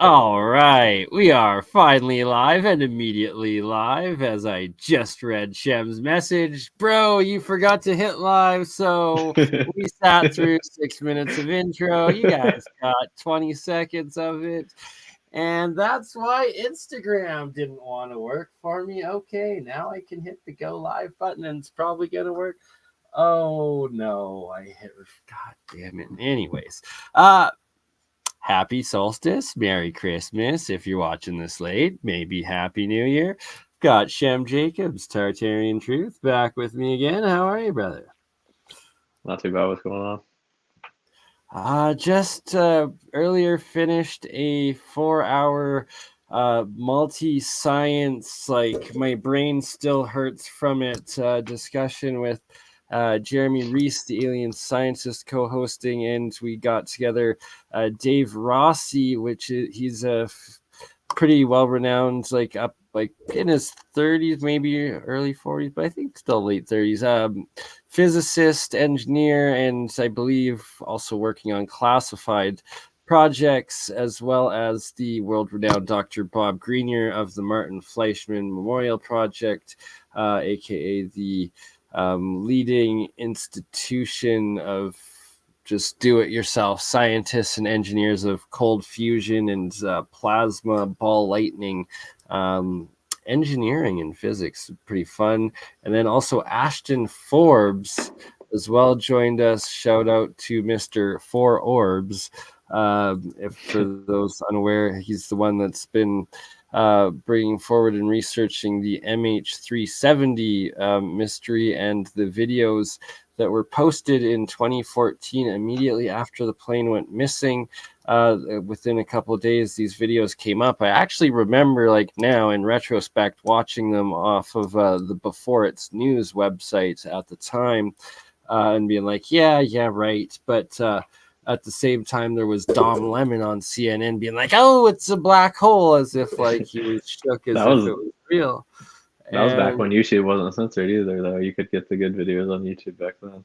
All right, we are finally live and immediately live as I just read Shem's message. Bro, you forgot to hit live, so we sat through 6 minutes of intro. You guys got 20 seconds of it. And that's why Instagram didn't want to work for me. Okay, now I can hit the go live button and it's probably going to work. Oh no, I hit, god damn it. Anyways, happy solstice, Merry Christmas. If you're watching this late, maybe Happy New Year. Got Shem Jacobs, Tartarian Truth, back with me again. How are you, brother? Not too bad. What's going on? Just earlier finished a 4-hour multi-science, like my brain still hurts from it, discussion with Jeremy Reese, the alien scientist, co-hosting, and we got together Dave Rossi, he's a pretty well-renowned, like up like in his 30s, maybe early 40s, but I think still late 30s. Physicist, engineer, and I believe also working on classified projects, as well as the world-renowned Dr. Bob Greenyer of the Martin Fleischmann Memorial Project, aka the leading institution of just do-it-yourself scientists and engineers of cold fusion and plasma ball lightning engineering and physics. Pretty fun. And then also Ashton Forbes as well joined us. Shout out to Mr. Four Orbs. If for those unaware, he's the one that's been bringing forward and researching the MH370 mystery, and the videos that were posted in 2014 immediately after the plane went missing. Within a couple of days, these videos came up. I actually remember, like now in retrospect, watching them off of the Before It's News website at the time, and being like, yeah, right. But at the same time, there was Dom Lemon on CNN being like, oh, it's a black hole, as if like he was shook as That if was it was real. that was back And when YouTube wasn't censored either, though. You could get the good videos on YouTube back then.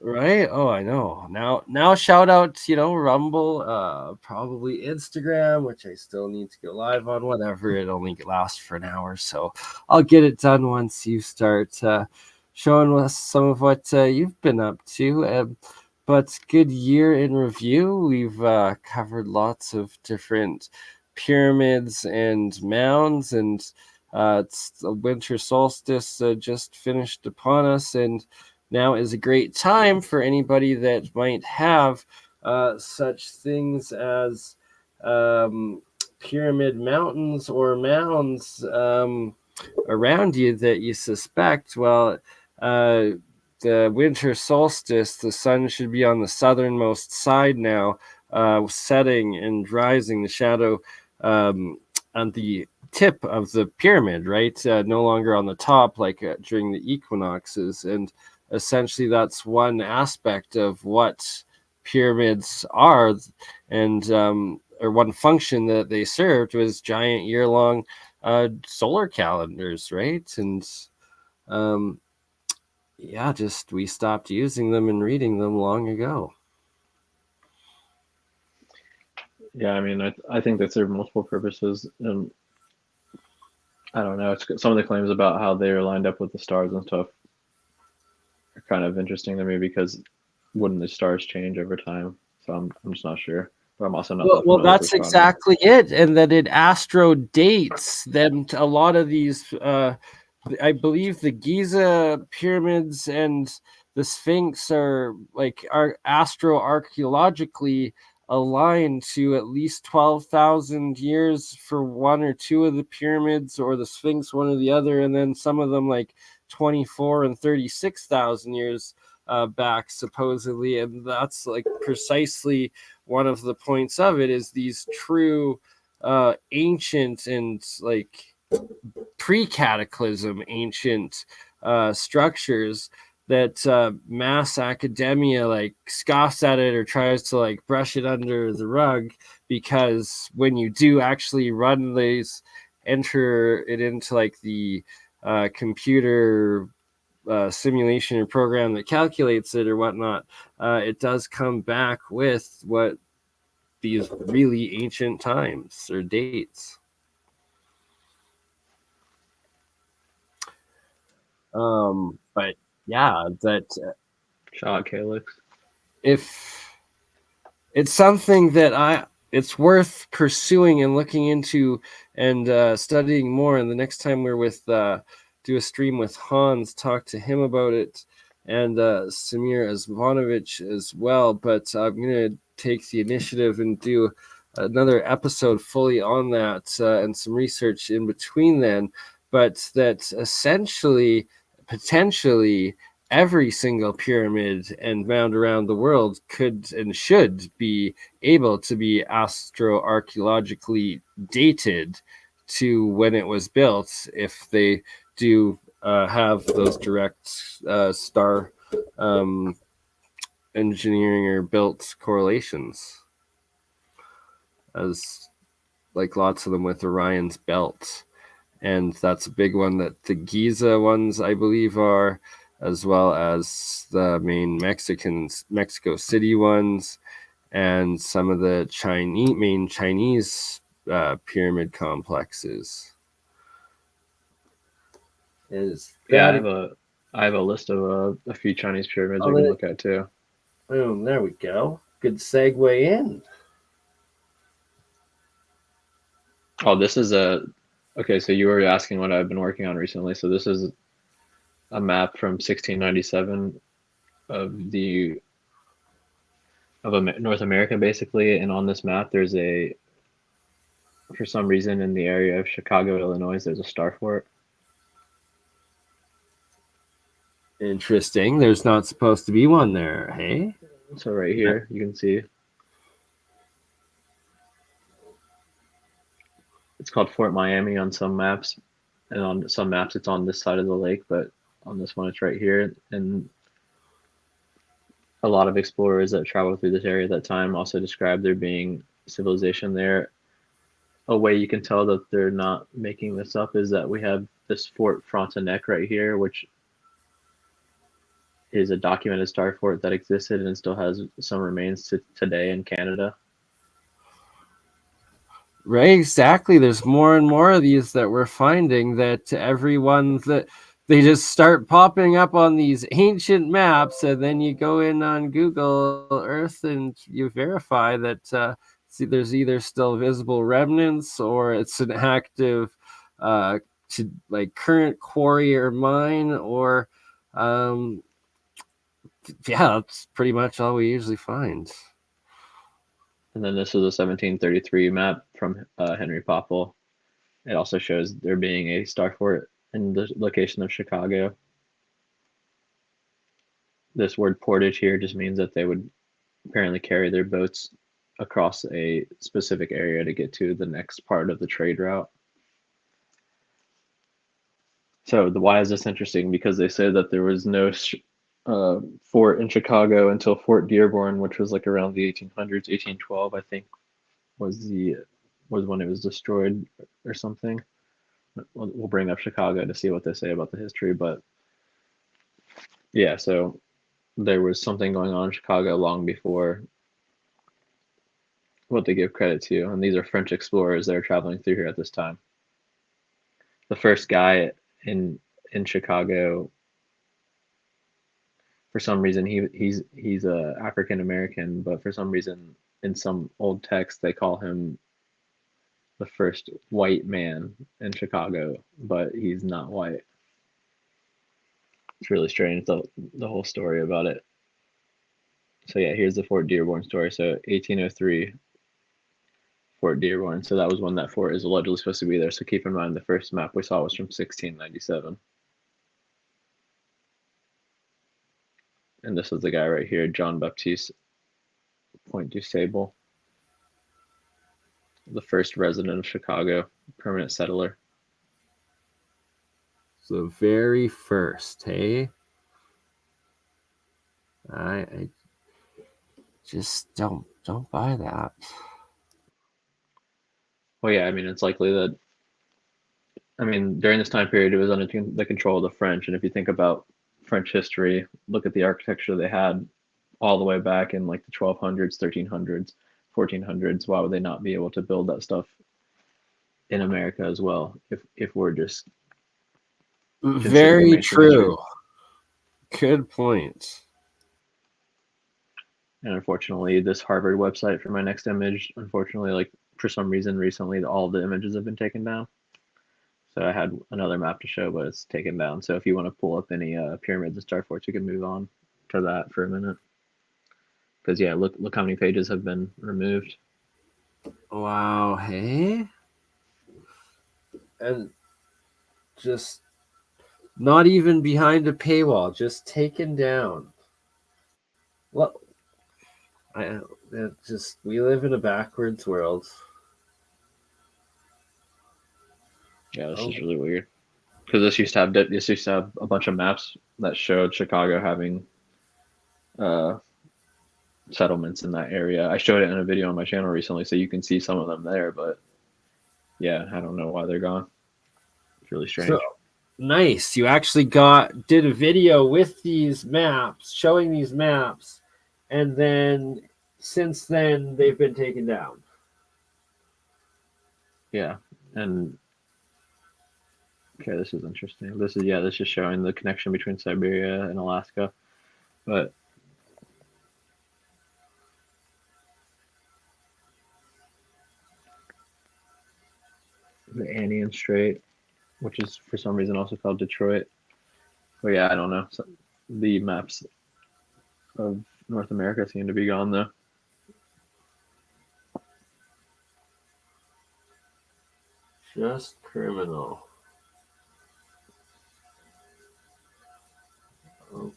right? Oh, I know. Now shout out, Rumble, probably Instagram, which I still need to go live on, whatever. It only lasts for an hour, so I'll get it done once you start showing us some of what you've been up to. But good year in review. We've covered lots of different pyramids and mounds, and it's the winter solstice just finished upon us, and now is a great time for anybody that might have such things as pyramid mountains or mounds around you that you suspect. Well, the winter solstice, the sun should be on the southernmost side now, setting and rising, the shadow on the tip of the pyramid, right? No longer on the top like during the equinoxes. And essentially that's one aspect of what pyramids are, and or one function that they served was giant year-long solar calendars, right? And yeah, just we stopped using them and reading them long ago. Yeah, I mean, I think they serve multiple purposes, and I don't know. Some of the claims about how they are lined up with the stars and stuff are kind of interesting to me because wouldn't the stars change over time? So I'm just not sure. But I'm also not that Well, familiar with that's astronomy. exactly it, and that it astro dates them to a lot of these. I believe the Giza pyramids and the Sphinx are astroarchaeologically aligned to at least 12,000 years for one or two of the pyramids, or the Sphinx one or the other, and then some of them like 24 and 36,000 years back supposedly, and that's like precisely one of the points of it, is these true ancient and like pre-cataclysm ancient structures that mass academia like scoffs at it or tries to like brush it under the rug, because when you do actually run these, enter it into like the computer simulation or program that calculates it or whatnot, it does come back with what these really ancient times or dates. But yeah, that Shot Calyx. if it's something that it's worth pursuing and looking into and studying more. And the next time we're with do a stream with Hans, talk to him about it, and Samir Asvanovich as well. But I'm gonna take the initiative and do another episode fully on that and some research in between then. But that essentially, potentially, every single pyramid and mound around the world could and should be able to be astroarchaeologically dated to when it was built if they do have those direct star engineering or built correlations, as like lots of them with Orion's belt. And that's a big one that the Giza ones, I believe, are, as well as the main Mexico City ones, and some of the main Chinese pyramid complexes. Yeah, I have a list of a few Chinese pyramids we can look at too. Boom, there we go. Good segue in. Oh, this is okay, so you were asking what I've been working on recently. So this is a map from 1697 of North America, basically. And on this map, there's for some reason in the area of Chicago, Illinois, there's a star fort. Interesting. There's not supposed to be one there, hey? So right here, you can see. It's called Fort Miami on some maps, and on some maps it's on this side of the lake, but on this one it's right here. And a lot of explorers that traveled through this area at that time also described there being civilization there. A way you can tell that they're not making this up is that we have this Fort Frontenac right here, which is a documented star fort that existed and still has some remains to today in Canada. Right, exactly. There's more and more of these that we're finding, that everyone that they just start popping up on these ancient maps, and then you go in on Google Earth and you verify that there's either still visible remnants or it's an active like current quarry or mine, or yeah, that's pretty much all we usually find. And then this is a 1733 map from Henry Popple. It also shows there being a star fort in the location of Chicago. This word portage here just means that they would apparently carry their boats across a specific area to get to the next part of the trade route. So why is this interesting? Because they say that there was no fort in Chicago until Fort Dearborn, which was like around the 1800s, 1812, I think, was when it was destroyed or something. We'll bring up Chicago to see what they say about the history, but yeah, so there was something going on in Chicago long before what they give credit to, and these are French explorers that are traveling through here at this time. The first guy in Chicago, for some reason he's a African American, but for some reason in some old text they call him the first white man in Chicago, but he's not white. It's really strange, the whole story about it. So yeah, here's the Fort Dearborn story. So 1803, Fort Dearborn. So that was when that fort is allegedly supposed to be there. So keep in mind the first map we saw was from 1697. And this is the guy right here, John Baptiste Point du Sable, the first resident of Chicago, permanent settler. So very first, hey? I just don't buy that. Well, yeah, I mean, it's likely that, I mean, during this time period, it was under the control of the French. And if you think about French history, look at the architecture they had all the way back in like the 1200s, 1300s. 1400s, why would they not be able to build that stuff in America as well? If we're just very true. Good point. And unfortunately, this Harvard website for my next image, unfortunately, like for some reason recently, all the images have been taken down. So I had another map to show, but it's taken down. So if you want to pull up any pyramids and star forts, you can move on to that for a minute. Because yeah, look how many pages have been removed. Wow, hey? And just not even behind a paywall, just taken down. Well, we live in a backwards world. Yeah, this is really weird. Because this used to have a bunch of maps that showed Chicago having settlements in that area. I showed it in a video on my channel recently, so you can see some of them there. But yeah, I don't know why they're gone. It's really strange. So, nice. You actually did a video with these maps, showing these maps, and then since then they've been taken down. Yeah, and okay, this is interesting. This is showing the connection between Siberia and Alaska, but the Andean Strait, which is for some reason also called Detroit. But yeah, I don't know. So the maps of North America seem to be gone though. Just criminal. Okay.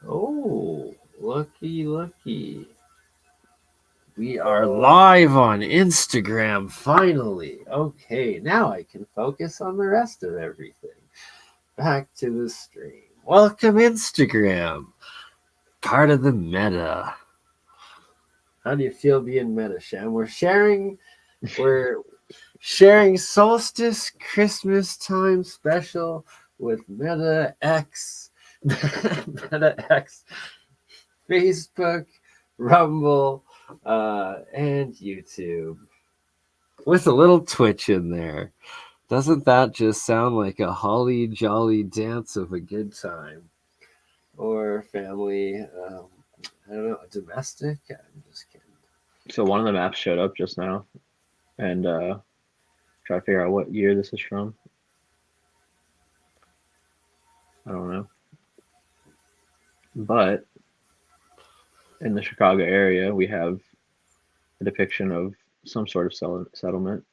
Oh, lucky. We are live on Instagram, finally. Okay, now I can focus on the rest of everything. Back to the stream. Welcome, Instagram. Part of the meta. How do you feel being meta, Sham? We're sharing Solstice Christmas time special with Meta X, Facebook, Rumble, and YouTube. With a little Twitch in there. Doesn't that just sound like a holly jolly dance of a good time? Or family, I don't know, domestic? I'm just kidding. So one of the maps showed up just now, and try to figure out what year this is from. I don't know. But in the Chicago area, we have a depiction of some sort of settlement.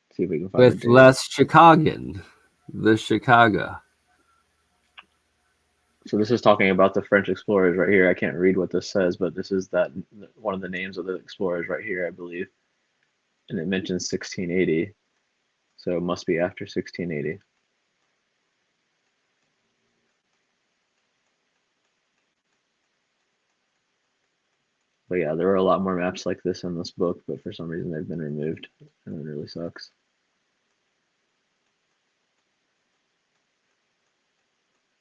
Let's see if we can find with less Chicagan, the Chicago. So this is talking about the French explorers right here. I can't read what this says, but this is that one of the names of the explorers right here, I believe. And it mentions 1680, so it must be after 1680. But yeah, there are a lot more maps like this in this book, but for some reason they've been removed, and it really sucks.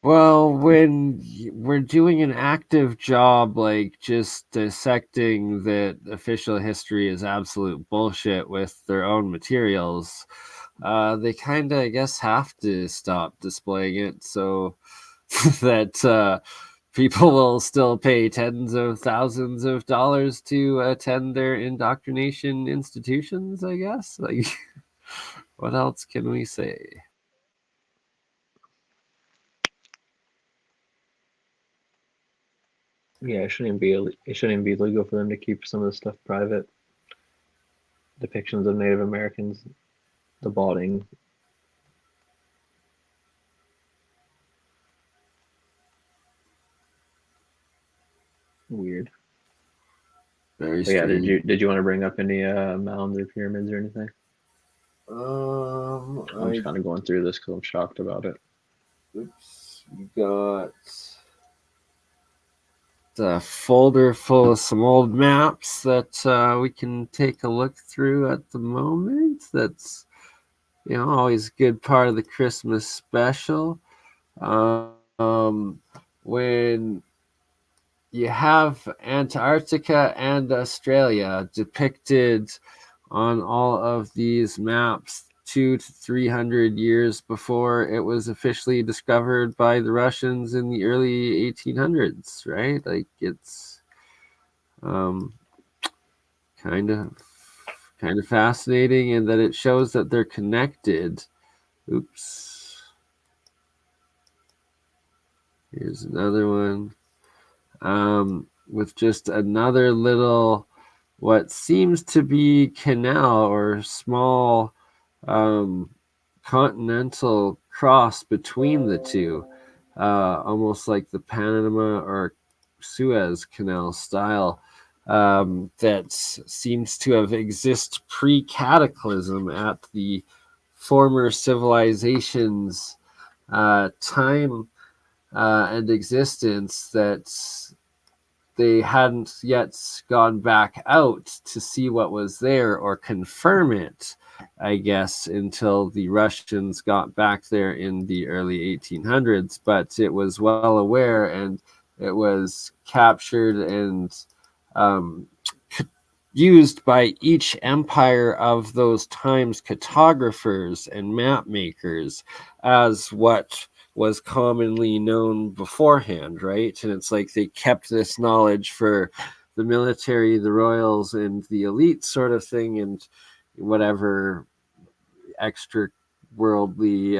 Well, when we're doing an active job, like just dissecting that official history is absolute bullshit with their own materials, they kind of, I guess, have to stop displaying it so that people will still pay tens of thousands of dollars to attend their indoctrination institutions, I guess. Like, what else can we say? Yeah, it shouldn't be illegal for them to keep some of the stuff private. Depictions of Native Americans, the balding. Weird. Very strange. Yeah, did you want to bring up any mounds or pyramids or anything? I'm just kind of going through this because I'm shocked about it. Oops, we got a folder full of some old maps that we can take a look through at the moment. That's, you know, always a good part of the Christmas special. When you have Antarctica and Australia depicted on all of these maps 200 to 300 years before it was officially discovered by the Russians in the early 1800s, right? Like it's kind of fascinating, in that it shows that they're connected. Oops. Here's another one. With just another little, what seems to be canal or small continental cross between the two, almost like the Panama or Suez Canal style, that seems to have existed pre-cataclysm at the former civilization's time and existence, that they hadn't yet gone back out to see what was there or confirm it, I guess, until the Russians got back there in the early 1800s. But it was well aware, and it was captured and used by each empire of those times, cartographers and map makers, as what was commonly known beforehand, right? And it's like they kept this knowledge for the military, the royals, and the elite sort of thing, and whatever extra worldly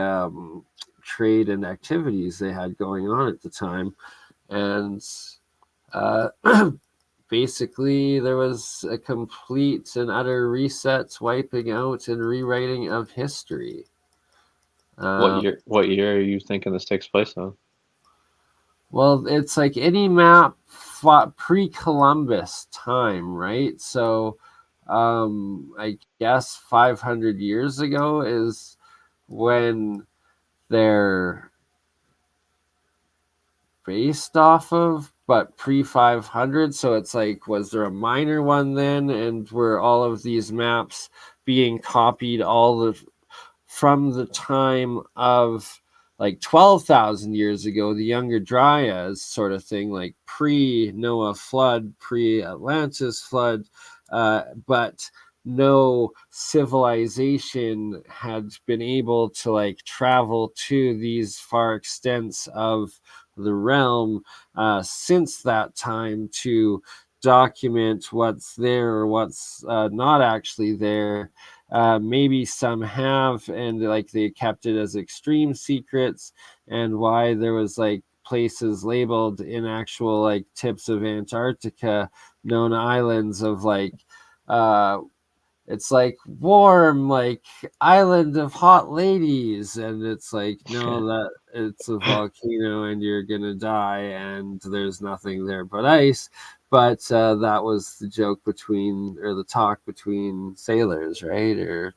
trade and activities they had going on at the time. And basically there was a complete and utter reset, wiping out and rewriting of history. What year are you thinking this takes place on? Well, it's like any map pre-Columbus time, right? So I guess 500 years ago is when they're based off of, but pre-500. So it's like, was there a minor one then, and were all of these maps being copied from the time of like 12,000 years ago, the Younger Dryas sort of thing, like pre-Noah flood, pre-Atlantis flood, but no civilization had been able to like travel to these far extents of the realm since that time to document what's there or what's not actually there. Maybe some have, and like they kept it as extreme secrets, and why there was like places labeled in actual like tips of Antarctica, known islands of like it's like warm, like island of hot ladies, and it's like, no, that it's a volcano and you're gonna die, and there's nothing there but ice. But that was the joke between, or the talk between sailors, right, or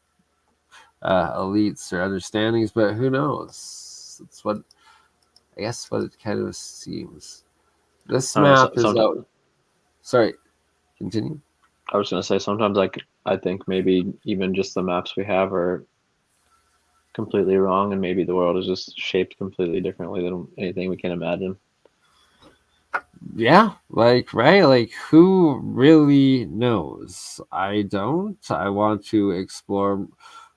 elites or understandings. But who knows? It's what, I guess, what it kind of seems. This map is out. Sorry, continue. I was going to say, sometimes I think maybe even just the maps we have are completely wrong, and maybe the world is just shaped completely differently than anything we can imagine. Yeah, like, right, like, who really knows? I don't. I want to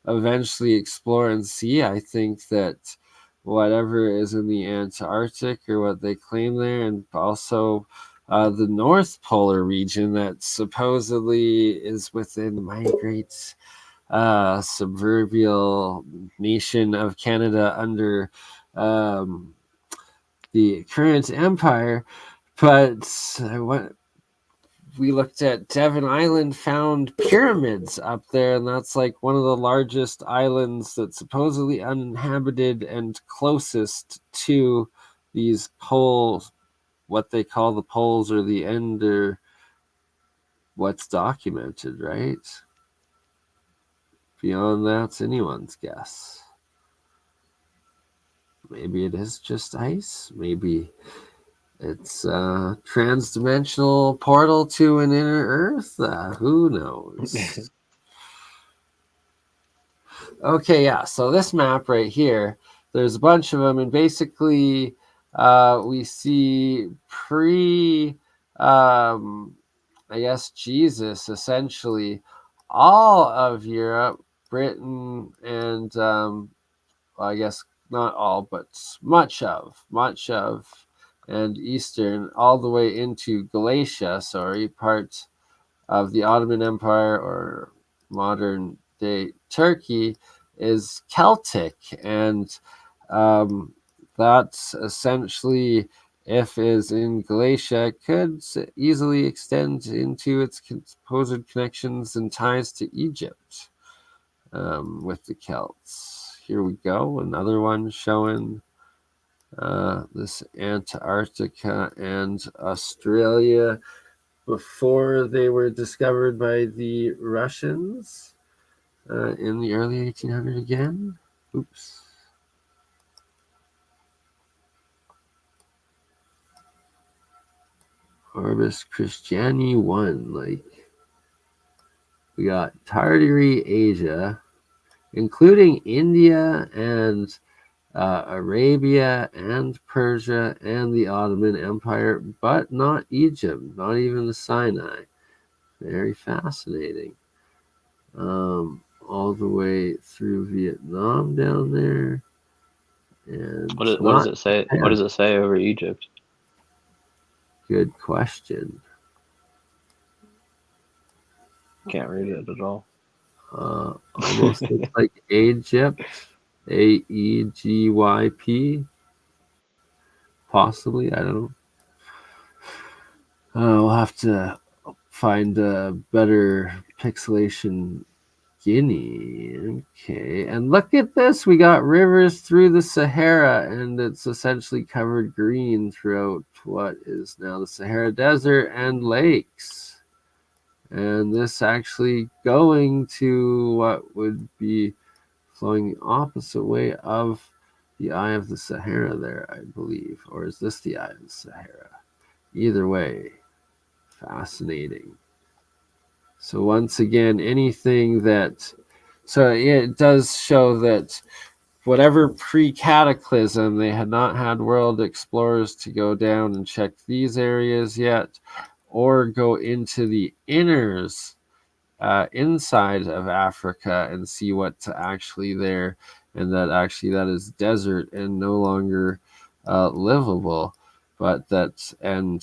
eventually explore and see. I think that whatever is in the Antarctic, or what they claim there, and also the North Polar region that supposedly is within my great suburbial nation of Canada under the current empire. But we looked at Devon Island, found pyramids up there, and that's like one of the largest islands that's supposedly uninhabited and closest to these poles, what they call the poles, or the end, or what's documented, right? Beyond that's anyone's guess. Maybe it is just ice. Maybe it's a trans-dimensional portal to an inner Earth. Who knows? Okay, yeah. So this map right here, there's a bunch of them, and basically we see I guess Jesus, essentially all of Europe, Britain, and well, I guess not all, but much of, and Eastern, all the way into Galatia, part of the Ottoman Empire or modern day Turkey is Celtic, and um, that's essentially, if is in Galatia, could easily extend into its supposed connections and ties to Egypt with the Celts. Here we go, another one showing this Antarctica and Australia before they were discovered by the Russians in the early 1800s again. Oops. Orbis Christiani 1. Like, we got Tartary Asia, including India and Arabia and Persia and the Ottoman Empire, but not Egypt, not even the Sinai. Very fascinating. All the way through Vietnam down there. And What does not it say? Japan. What does it say over Egypt? Good question. Can't read it at all. Almost looks like Egypt. Aegyp. Possibly. I don't know. We'll have to find a better pixelation Guinea. Okay. And look at this. We got rivers through the Sahara, and it's essentially covered green throughout what is now the Sahara Desert and lakes. And this actually going to what would be flowing the opposite way of the Eye of the Sahara there, I believe. Or is this the Eye of the Sahara? Either way, fascinating. So once again, anything that... So it does show that whatever pre-cataclysm, they had not had world explorers to go down and check these areas yet, or go into the inners inside of Africa and see what's actually there, and that actually that is desert and no longer livable. But that's... and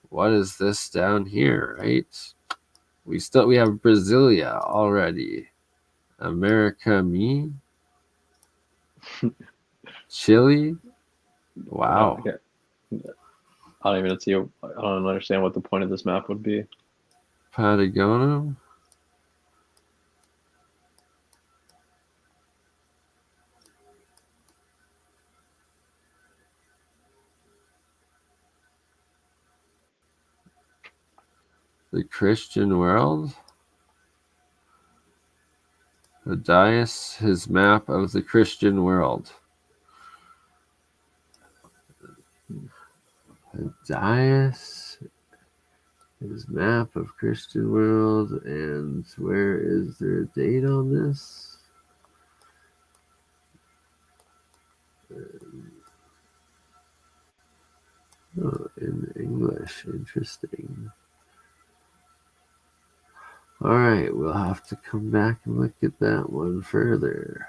what is this down here, right? We have Brasilia already. America, me, Chile. Wow. I don't even see. I don't understand what the point of this map would be. Patagonia. The Christian world. OdySee, his map of the Christian world. OdySee, his map of Christian world, and where is there a date on this? Oh, in English, interesting. All right, we'll have to come back and look at that one further.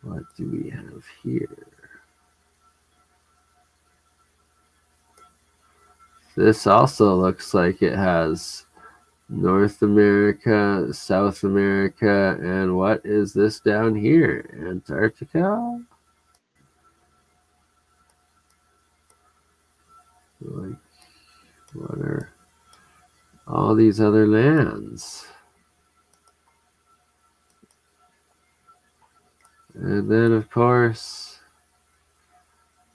What do we have here? This also looks like it has North America, South America, and what is this down here? Antarctica? Like, what are all these other lands? And then, of course,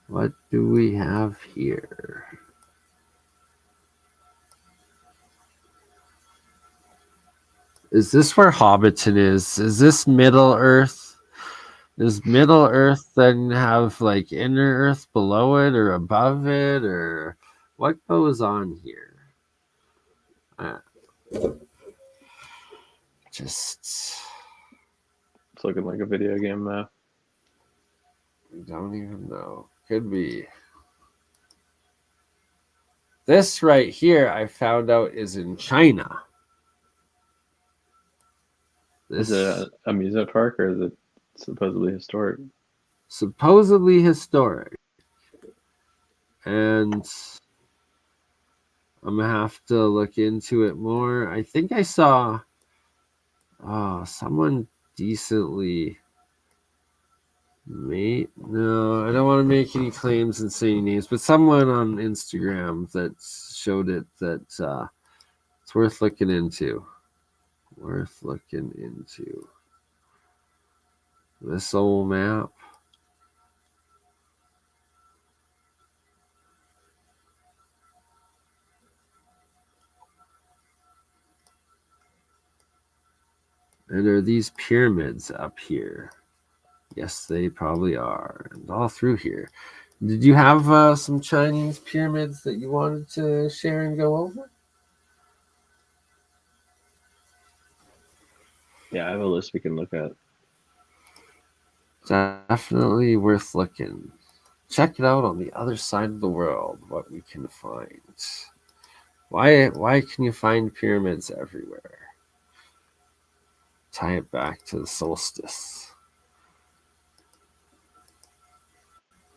what do we have here? Is this where Hobbiton is? Is this Middle Earth? Does Middle Earth then have like Inner Earth below it or above it, or what goes on here? Just... It's looking like a video game map. I don't even know. Could be. This right here, I found out, is in China. Is it an amusement park or is it supposedly historic? Supposedly historic. And I'm going to have to look into it more. I think I saw someone decently no, I don't want to make any claims and say any names, but someone on Instagram that showed it that it's worth looking into. Worth looking into. This old map. And are these pyramids up here? Yes, they probably are. And all through here. Did you have some Chinese pyramids that you wanted to share and go over? Yeah, I have a list we can look at. Definitely worth looking. Check it out on the other side of the world, what we can find. Why can you find pyramids everywhere? Tie it back to the solstice.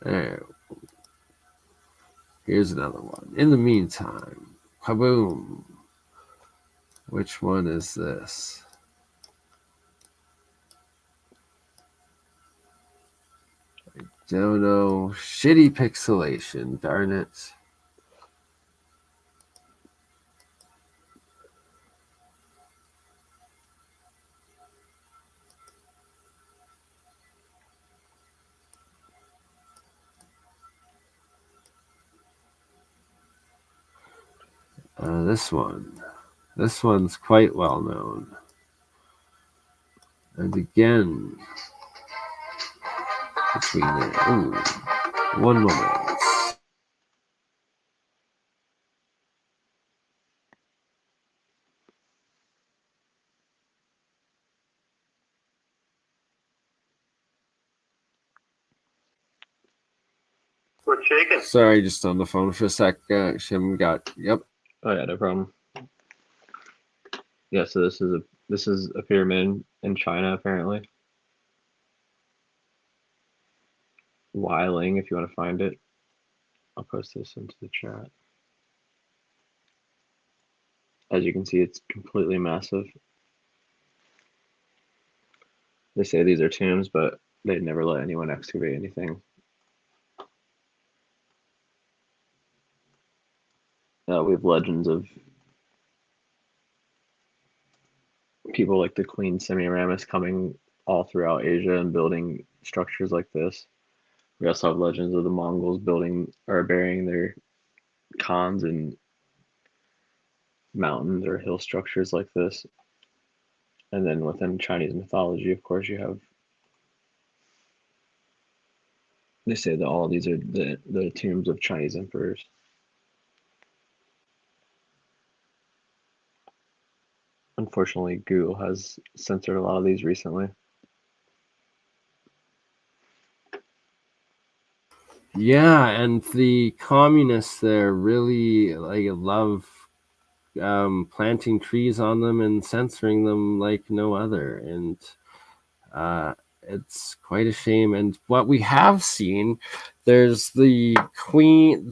There. Here's another one. In the meantime, kaboom. Which one is this? I don't know. Shitty pixelation, darn it. This one. This one's quite well known. And again, between there. Ooh, one moment. We're shaking. Sorry, just on the phone for a sec. Shim got, yep. Oh yeah, no problem. Yeah, so this is a pyramid in China apparently. Wiling, if you want to find it. I'll post this into the chat. As you can see, it's completely massive. They say these are tombs, but they'd never let anyone excavate anything. We have legends of people like the Queen Semiramis coming all throughout Asia and building structures like this. We also have legends of the Mongols building or burying their khans in mountains or hill structures like this. And then within Chinese mythology, of course, you have. They say that all of these are the tombs of Chinese emperors. Unfortunately, Google has censored a lot of these recently. Yeah, and the communists there really love planting trees on them and censoring them like no other. And it's quite a shame. And what we have seen, there's the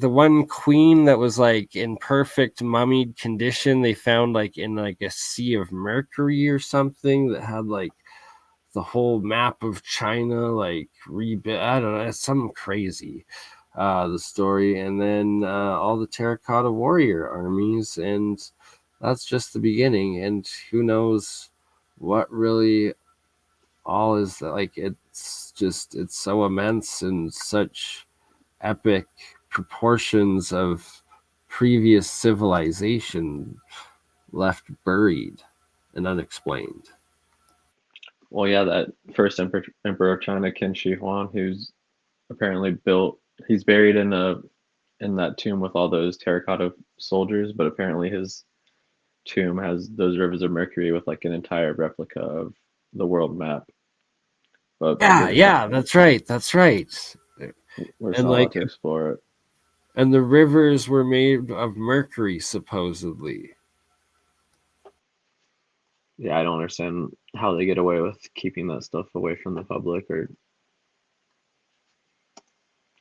one queen that was like in perfect mummied condition. They found like in like a sea of mercury or something that had like the whole map of China like rebuilt. I don't know, it's something crazy. The story, and then all the terracotta warrior armies, and that's just the beginning. And who knows what really all is like. It's so immense and such epic proportions of previous civilization left buried and unexplained. Well, yeah, that first emperor of China, Qin Shi Huang, who's apparently he's buried in that tomb with all those terracotta soldiers, but apparently his tomb has those rivers of mercury with like an entire replica of the world map. But Yeah, that's right. we're And still like allowed to explore it. And the rivers were made of mercury, supposedly. Yeah, I don't understand how they get away with keeping that stuff away from the public, or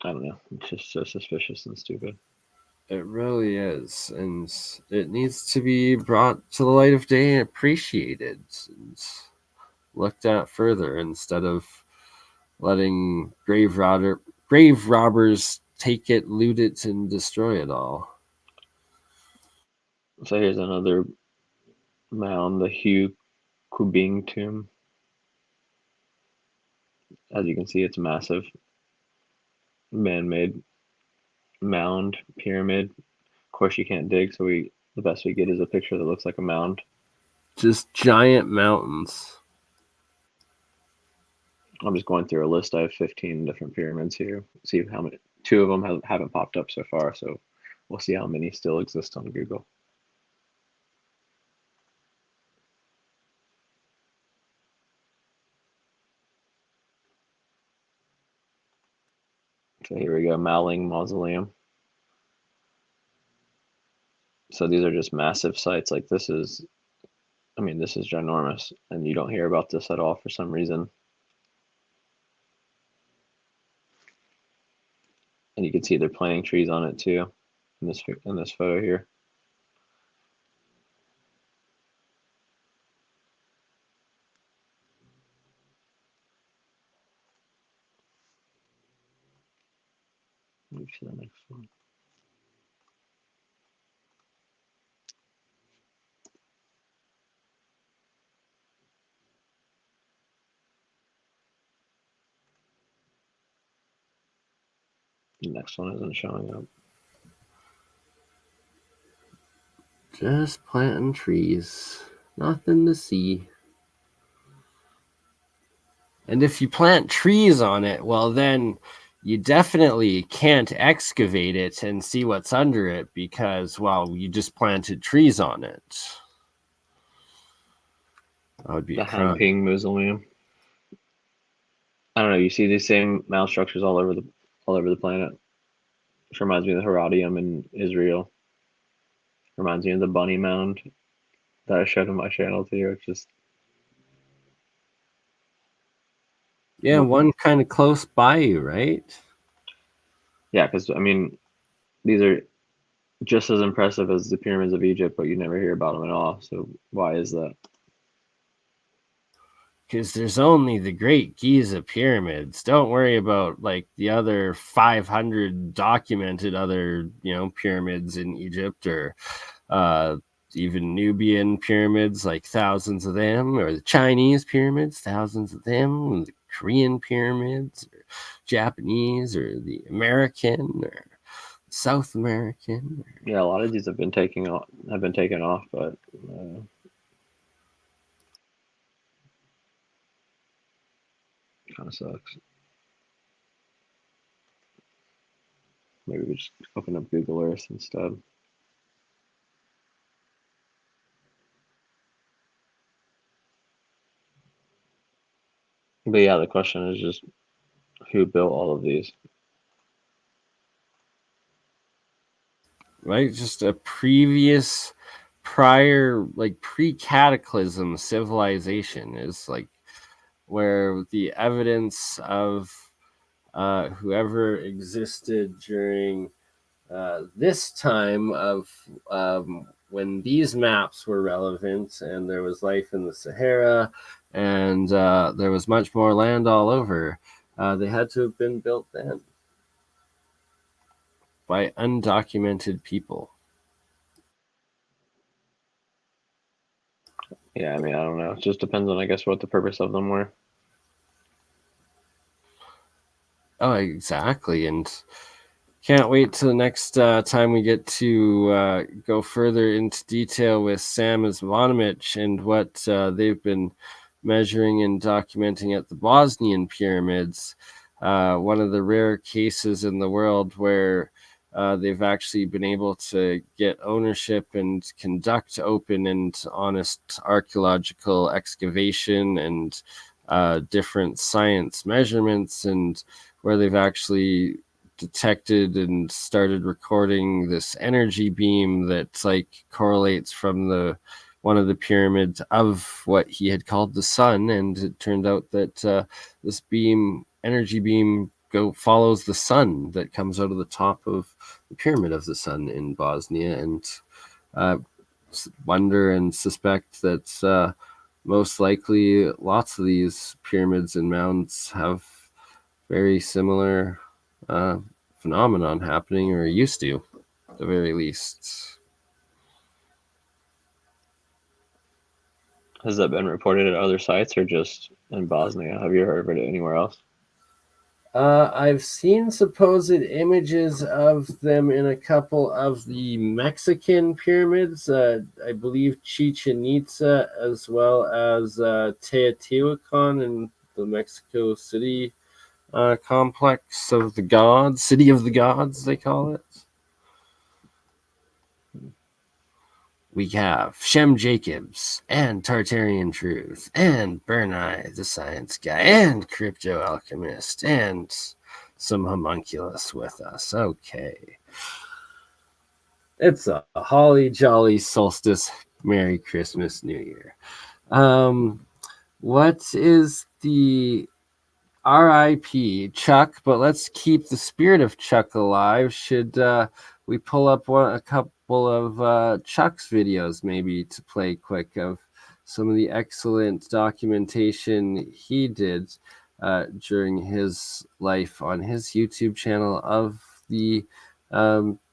I don't know. It's just so suspicious and stupid. It really is, and it needs to be brought to the light of day and appreciated and looked at further instead of letting grave robbers take it, loot it, and destroy it all. So here's another mound, the Hugh Kubing tomb. As you can see, it's massive, man-made mound pyramid. Of course, you can't dig, so the best we get is a picture that looks like a mound. Just giant mountains. I'm just going through a list. I have 15 different pyramids here. See how many. 2 of them haven't popped up so far, so we'll see how many still exist on Google. So here we go, Maling Mausoleum. So these are just massive sites. Like this is ginormous, and you don't hear about this at all for some reason. And you can see they're planting trees on it too, in this photo here. Move to the next one. The next one isn't showing up. Just planting trees. Nothing to see. And if you plant trees on it, well, then you definitely can't excavate it and see what's under it because, well, you just planted trees on it. That would be The a crime. Hanping Mausoleum. I don't know. You see these same mound structures all over the planet. Which reminds me of the Herodium in Israel. Reminds me of the Bunny Mound that I showed on my channel too. It's just Yeah, one kind of close by you, right? yeah, because I mean these are just as impressive as the pyramids of Egypt, but you never hear about them at all. So why is that? Because there's only the Great Giza pyramids. Don't worry about like the other 500 documented other pyramids in Egypt or even Nubian pyramids, like thousands of them, or the Chinese pyramids, thousands of them, the Korean pyramids, or Japanese, or the American, or South American. Yeah, a lot of these have been taken off, but kind of sucks. Maybe we just open up Google Earth instead. But yeah, the question is just who built all of these? Right? Just a prior, like pre-cataclysm civilization is like where the evidence of whoever existed during this time of when these maps were relevant and there was life in the Sahara and there was much more land all over. They had to have been built then by undocumented people. Yeah, I mean, I don't know. It just depends on, I guess, what the purpose of them were. Oh, exactly. And can't wait till the next time we get to go further into detail with Sam Zvonimich and what they've been measuring and documenting at the Bosnian pyramids. One of the rare cases in the world where they've actually been able to get ownership and conduct open and honest archaeological excavation and different science measurements, and where they've actually detected and started recording this energy beam that like correlates from one of the pyramids of what he had called the sun, and it turned out that this energy beam follows the sun that comes out of the top of the pyramid of the sun in Bosnia, and wonder and suspect that most likely lots of these pyramids and mounds have very similar phenomenon happening, or used to, at the very least. Has that been reported at other sites or just in Bosnia? Have you heard of it anywhere else? I've seen supposed images of them in a couple of the Mexican pyramids. I believe Chichen Itza, as well as Teotihuacan in the Mexico City complex of the gods, city of the gods, they call it. We have Shem Jacobs and Tartarian Truth and BurnEye, the Science Guy, and Crypto Alchemist, and some homunculus with us. Okay. It's a holly jolly solstice. Merry Christmas, New Year. What is the R.I.P. Chuck? But let's keep the spirit of Chuck alive. Should we pull up a couple of Chuck's videos maybe to play quick of some of the excellent documentation he did during his life on his YouTube channel of the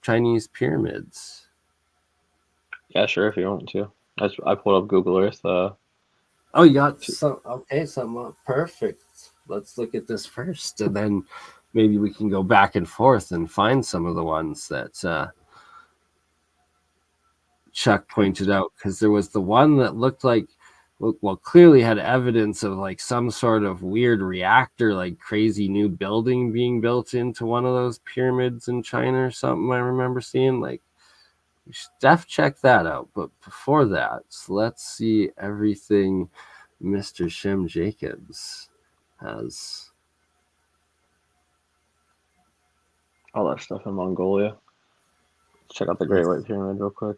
Chinese pyramids? Yeah, sure, if you want to. I pulled up Google Earth. Oh, you got some. Okay, some perfect. Let's look at this first, and then maybe we can go back and forth and find some of the ones that Chuck pointed out, because there was the one that looked like, well, clearly had evidence of like some sort of weird reactor, like crazy new building being built into one of those pyramids in China or something. I remember seeing, like, we should check that out. But before that, let's see everything Mr. Shem Jacobs has. All that stuff in Mongolia. Let's check out the Great White Pyramid real quick.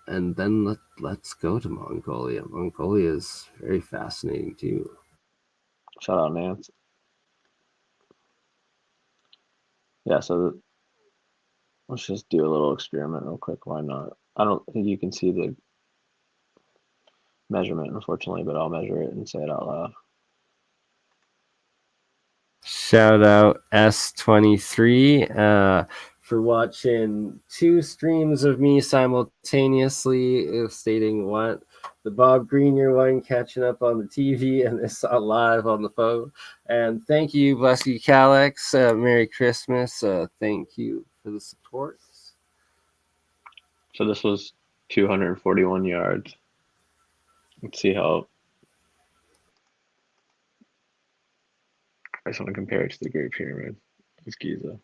And then let's go to Mongolia. Mongolia is very fascinating too. Shout out Nance. Yeah, so let's just do a little experiment real quick. Why not? I don't think you can see the measurement, unfortunately, but I'll measure it and say it out loud. Shout out S23 for watching 2 streams of me simultaneously, stating what the Bob Greenyer one, catching up on the TV, and this on live on the phone. And thank you, bless you, Calex. Merry Christmas. Thank you for the support. So this was 241 yards. Let's see how. I just want to compare it to the Great Pyramid. It's Giza.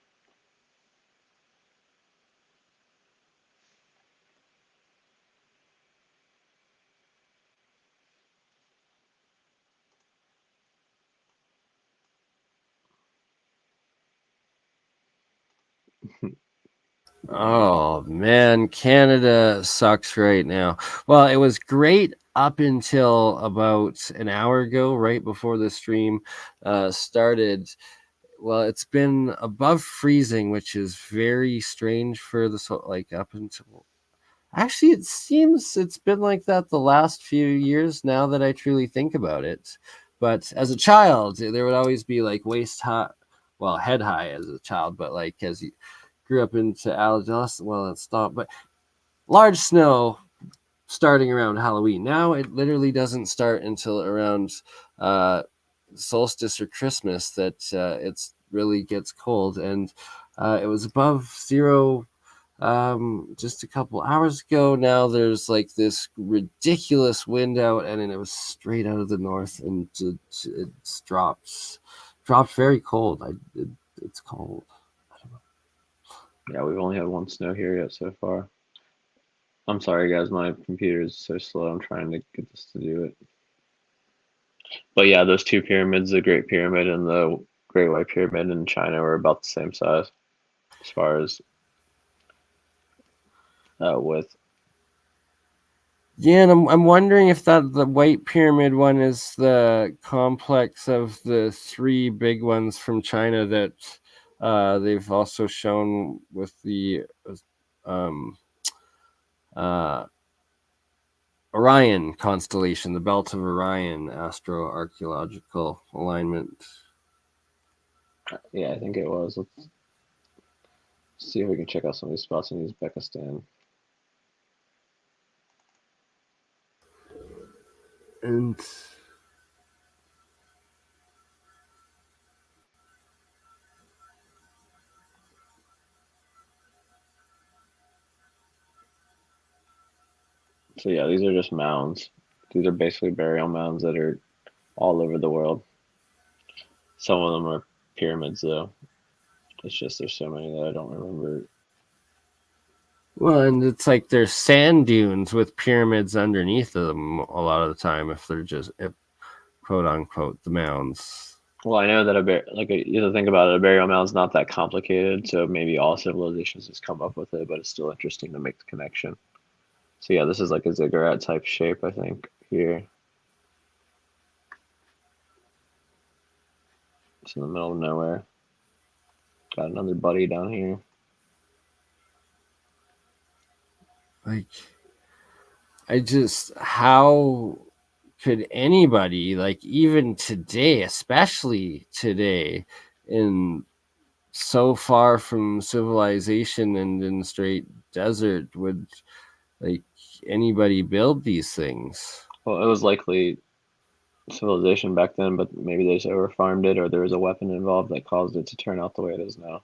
Oh man, Canada sucks right now. Well, it was great up until about an hour ago, right before the stream started. Well, it's been above freezing, which is very strange for like up until. Actually, it seems it's been like that the last few years, now that I truly think about it. But as a child, there would always be like waist high, well, head high as a child, but like as you grew up into adolescence, well, it stopped. But large snow starting around Halloween. Now it literally doesn't start until around solstice or Christmas that it's really gets cold, and it was above zero just a couple hours ago. Now there's like this ridiculous wind out, and it was straight out of the north, and it's dropped very cold. It's cold. Yeah, we've only had one snow here yet so far. I'm sorry, guys. My computer is so slow. I'm trying to get this to do it. But yeah, those 2 pyramids, the Great Pyramid and the Great White Pyramid in China were about the same size as far as width. Yeah, and I'm wondering if the White Pyramid one is the complex of the three big ones from China that they've also shown with the um, uh, Orion constellation, the Belt of Orion astroarchaeological alignment. Yeah, I think it was. Let's see if we can check out some of these spots in Uzbekistan. And So yeah, these are just mounds. These are basically burial mounds that are all over the world. Some of them are pyramids though. It's just there's so many that I don't remember. well, and it's like there's sand dunes with pyramids underneath them a lot of the time if they're just quote unquote the mounds. Well, I know that you have to think about it. A burial mound is not that complicated, so maybe all civilizations just come up with it, but it's still interesting to make the connection. So yeah, this is like a ziggurat type shape, I think, here. It's in the middle of nowhere. Got another buddy down here. Like, how could anybody, like, even today, especially today, in so far from civilization and in straight desert, would like anybody build these things? Well, it was likely civilization back then, but maybe they just over farmed it, or there was a weapon involved that caused it to turn out the way it is now.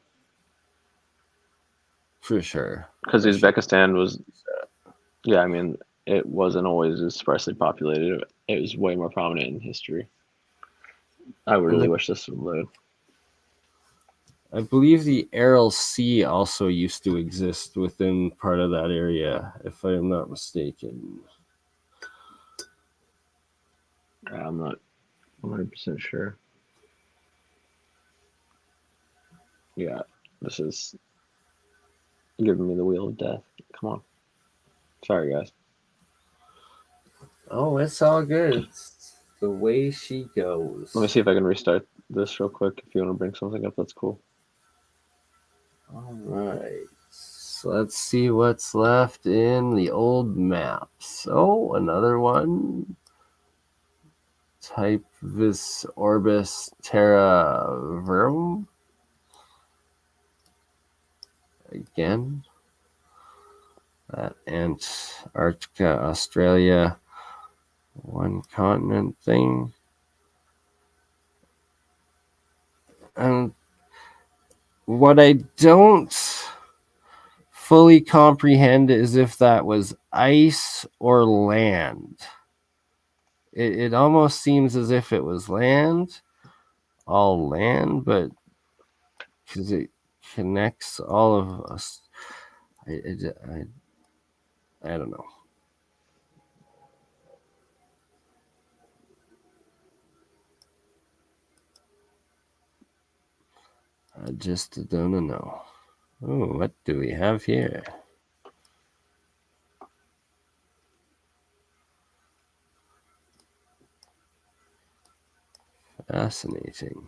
For sure. Because Uzbekistan was, yeah, I mean, it wasn't always as sparsely populated. It was way more prominent in history. I really wish this would load. I believe the Aral Sea also used to exist within part of that area, if I am not mistaken. I'm not 100% sure. Yeah, this is giving me the wheel of death. Come on. Sorry, guys. Oh, it's all good. It's the way she goes. Let me see if I can restart this real quick. If you want to bring something up, that's cool. All right. So let's see what's left in the old maps. Oh, another one. Type Vis Orbis Terra Verum. Again. That Antarctica, Australia, one continent thing. And what I don't fully comprehend is if that was ice or land. It almost seems as if it was all land, but because it connects all of us, I don't know. I just don't know. Oh, what do we have here? Fascinating.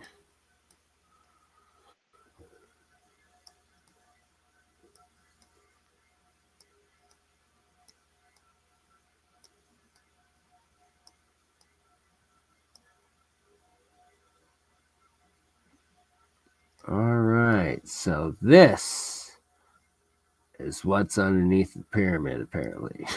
All right, so this is what's underneath the pyramid, apparently.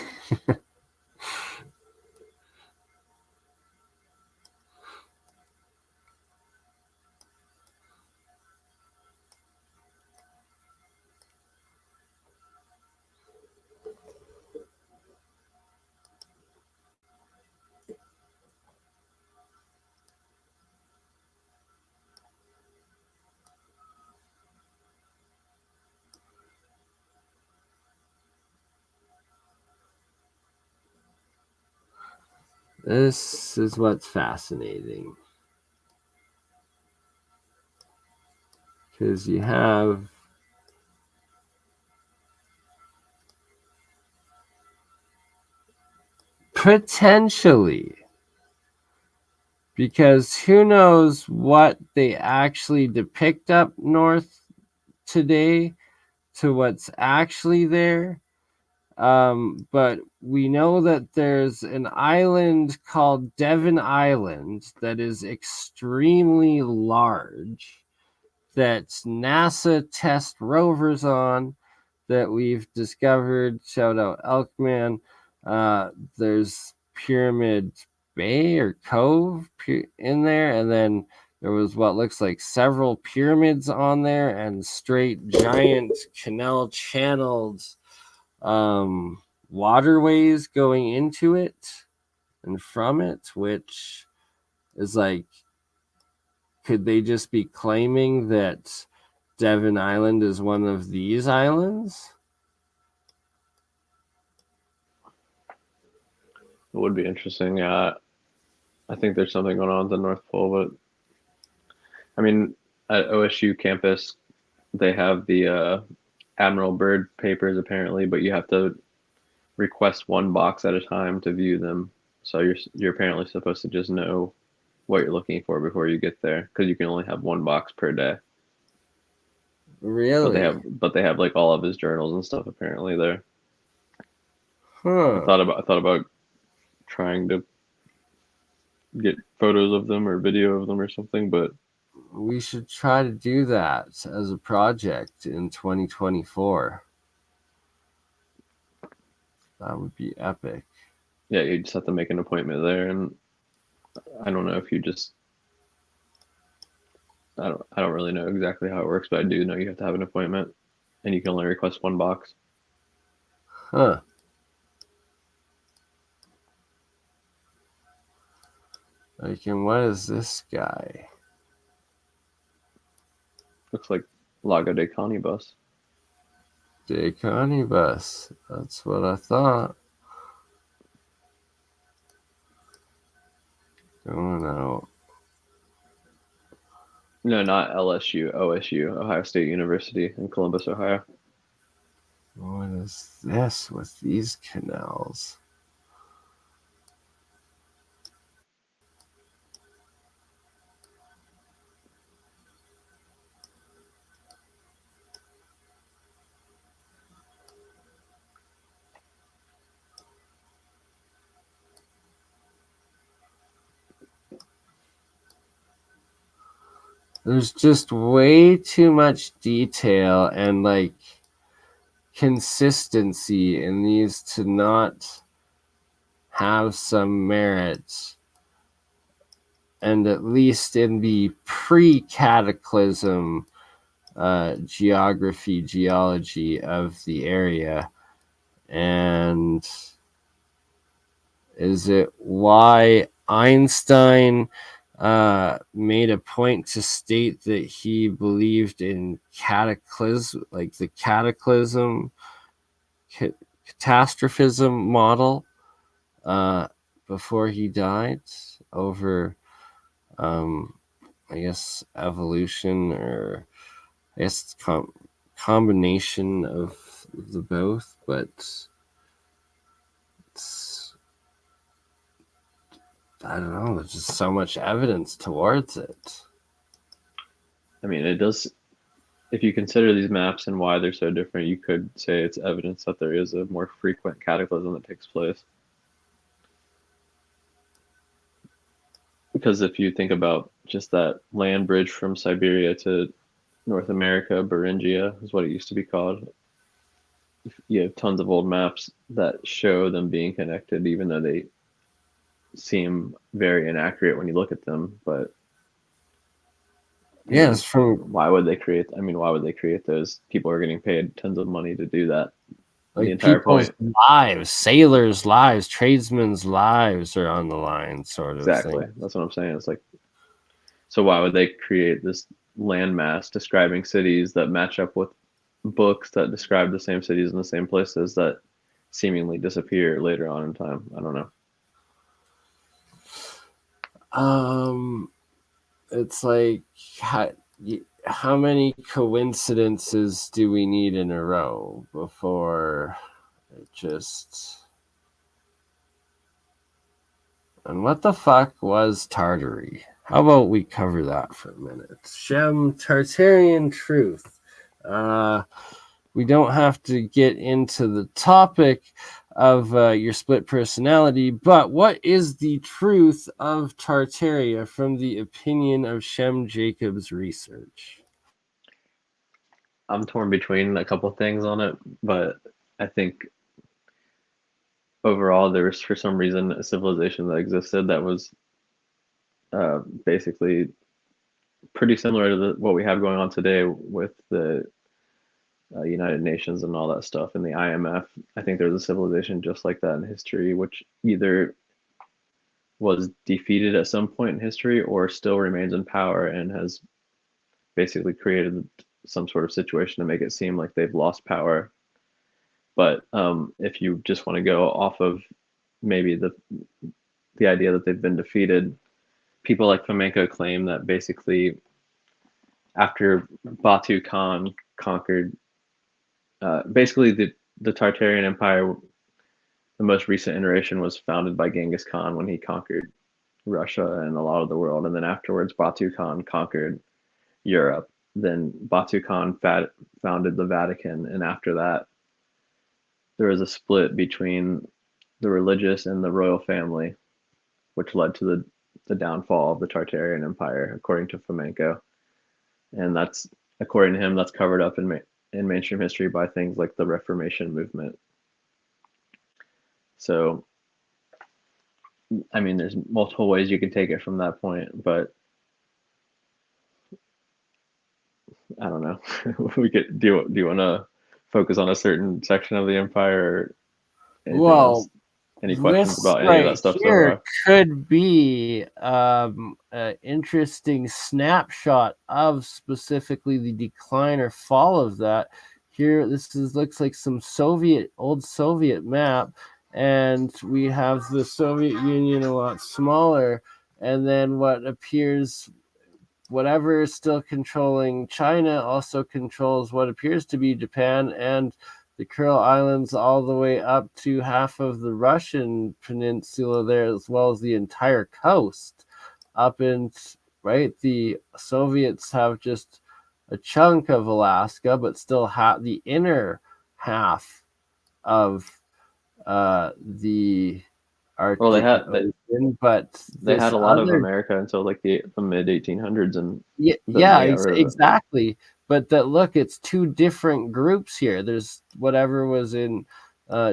This is what's fascinating. Because you have potentially, because who knows what they actually depict up north today to what's actually there. But we know that there's an island called Devon Island that is extremely large that NASA test rovers on, that we've discovered. Shout out ElkMan. There's Pyramid Bay or Cove in there, and then there was what looks like several pyramids on there and straight giant canal channeled waterways going into it and from it, which is like, could they just be claiming that Devon Island is one of these islands? It would be interesting. I think there's something going on at the North Pole, but I mean, at OSU campus, they have the Admiral Byrd papers apparently, but you have to request one box at a time to view them. So you're apparently supposed to just know what you're looking for before you get there, because you can only have one box per day. Really? But they have like all of his journals and stuff apparently there. Huh. I thought about trying to get photos of them or video of them or something, but We should try to do that as a project in 2024. That would be epic. yeah, you just have to make an appointment there, and I don't know if you just I don't really know exactly how it works, but I do know you have to have an appointment and you can only request one box. Huh. Like, and what is this guy? Looks like Lago de Conibus. De Conibus. That's what I thought. Going out. No, not LSU, OSU, Ohio State University in Columbus, Ohio. What is this with these canals? There's just way too much detail and like consistency in these to not have some merit, and at least in the pre-cataclysm geology of the area. And is it why Einstein made a point to state that he believed in cataclysm, like the catastrophism model, before he died, over, I guess, evolution, or I guess it's combination of the both, but it's, I don't know, there's just so much evidence towards it. I mean, it does. If you consider these maps and why they're so different, you could say it's evidence that there is a more frequent cataclysm that takes place. Because if you think about just that land bridge from Siberia to North America, Beringia is what it used to be called. You have tons of old maps that show them being connected, even though they seem very inaccurate when you look at them. But yes, from why would they create? I mean, why would they create those? People are getting paid tons of money to do that. like the entire people's point. lives, sailors' lives, tradesmen's lives are on the line, sort of Exactly. thing. That's what I'm saying. It's like, so why would they create this landmass describing cities that match up with books that describe the same cities in the same places that seemingly disappear later on in time? I don't know. It's like, how many coincidences do we need in a row before it just... And what the fuck was Tartary? How about we cover that for a minute? Shem, Tartarian truth. We don't have to get into the topic of your split personality, but what is the truth of Tartaria from the opinion of Shem Jacobs' research? I'm torn between a couple things on it, but I think overall there was, for some reason, a civilization that existed that was basically pretty similar to what we have going on today with the United Nations and all that stuff and the IMF. I think there's a civilization just like that in history, which either was defeated at some point in history or still remains in power and has basically created some sort of situation to make it seem like they've lost power. But if you just want to go off of maybe the idea that they've been defeated, people like Fomenko claim that basically after Batu Khan conquered, basically the Tartarian Empire, the most recent iteration was founded by Genghis Khan when he conquered Russia and a lot of the world. And then afterwards, Batu Khan conquered Europe. Then Batu Khan founded the Vatican. And after that, there was a split between the religious and the royal family, which led to the downfall of the Tartarian Empire, according to Fomenko. And that's, according to him, that's covered up in mainstream history by things like the Reformation movement. So, I mean, there's multiple ways you can take it from that point, but I don't know. We could do you want to focus on a certain section of the empire or anything else? Any questions about any of that stuff so far? Could be an interesting snapshot of specifically the decline or fall of that. Here, looks like some old Soviet map, and we have the Soviet Union a lot smaller, and then what appears, whatever is still controlling China also controls what appears to be Japan and the Kuril Islands all the way up to half of the Russian peninsula there, as well as the entire coast up in, right? The Soviets have just a chunk of Alaska, but still have the inner half of the Arctic Ocean, but they had a lot of America until like the mid 1800s, and exactly. But that, look, it's two different groups here. There's whatever was in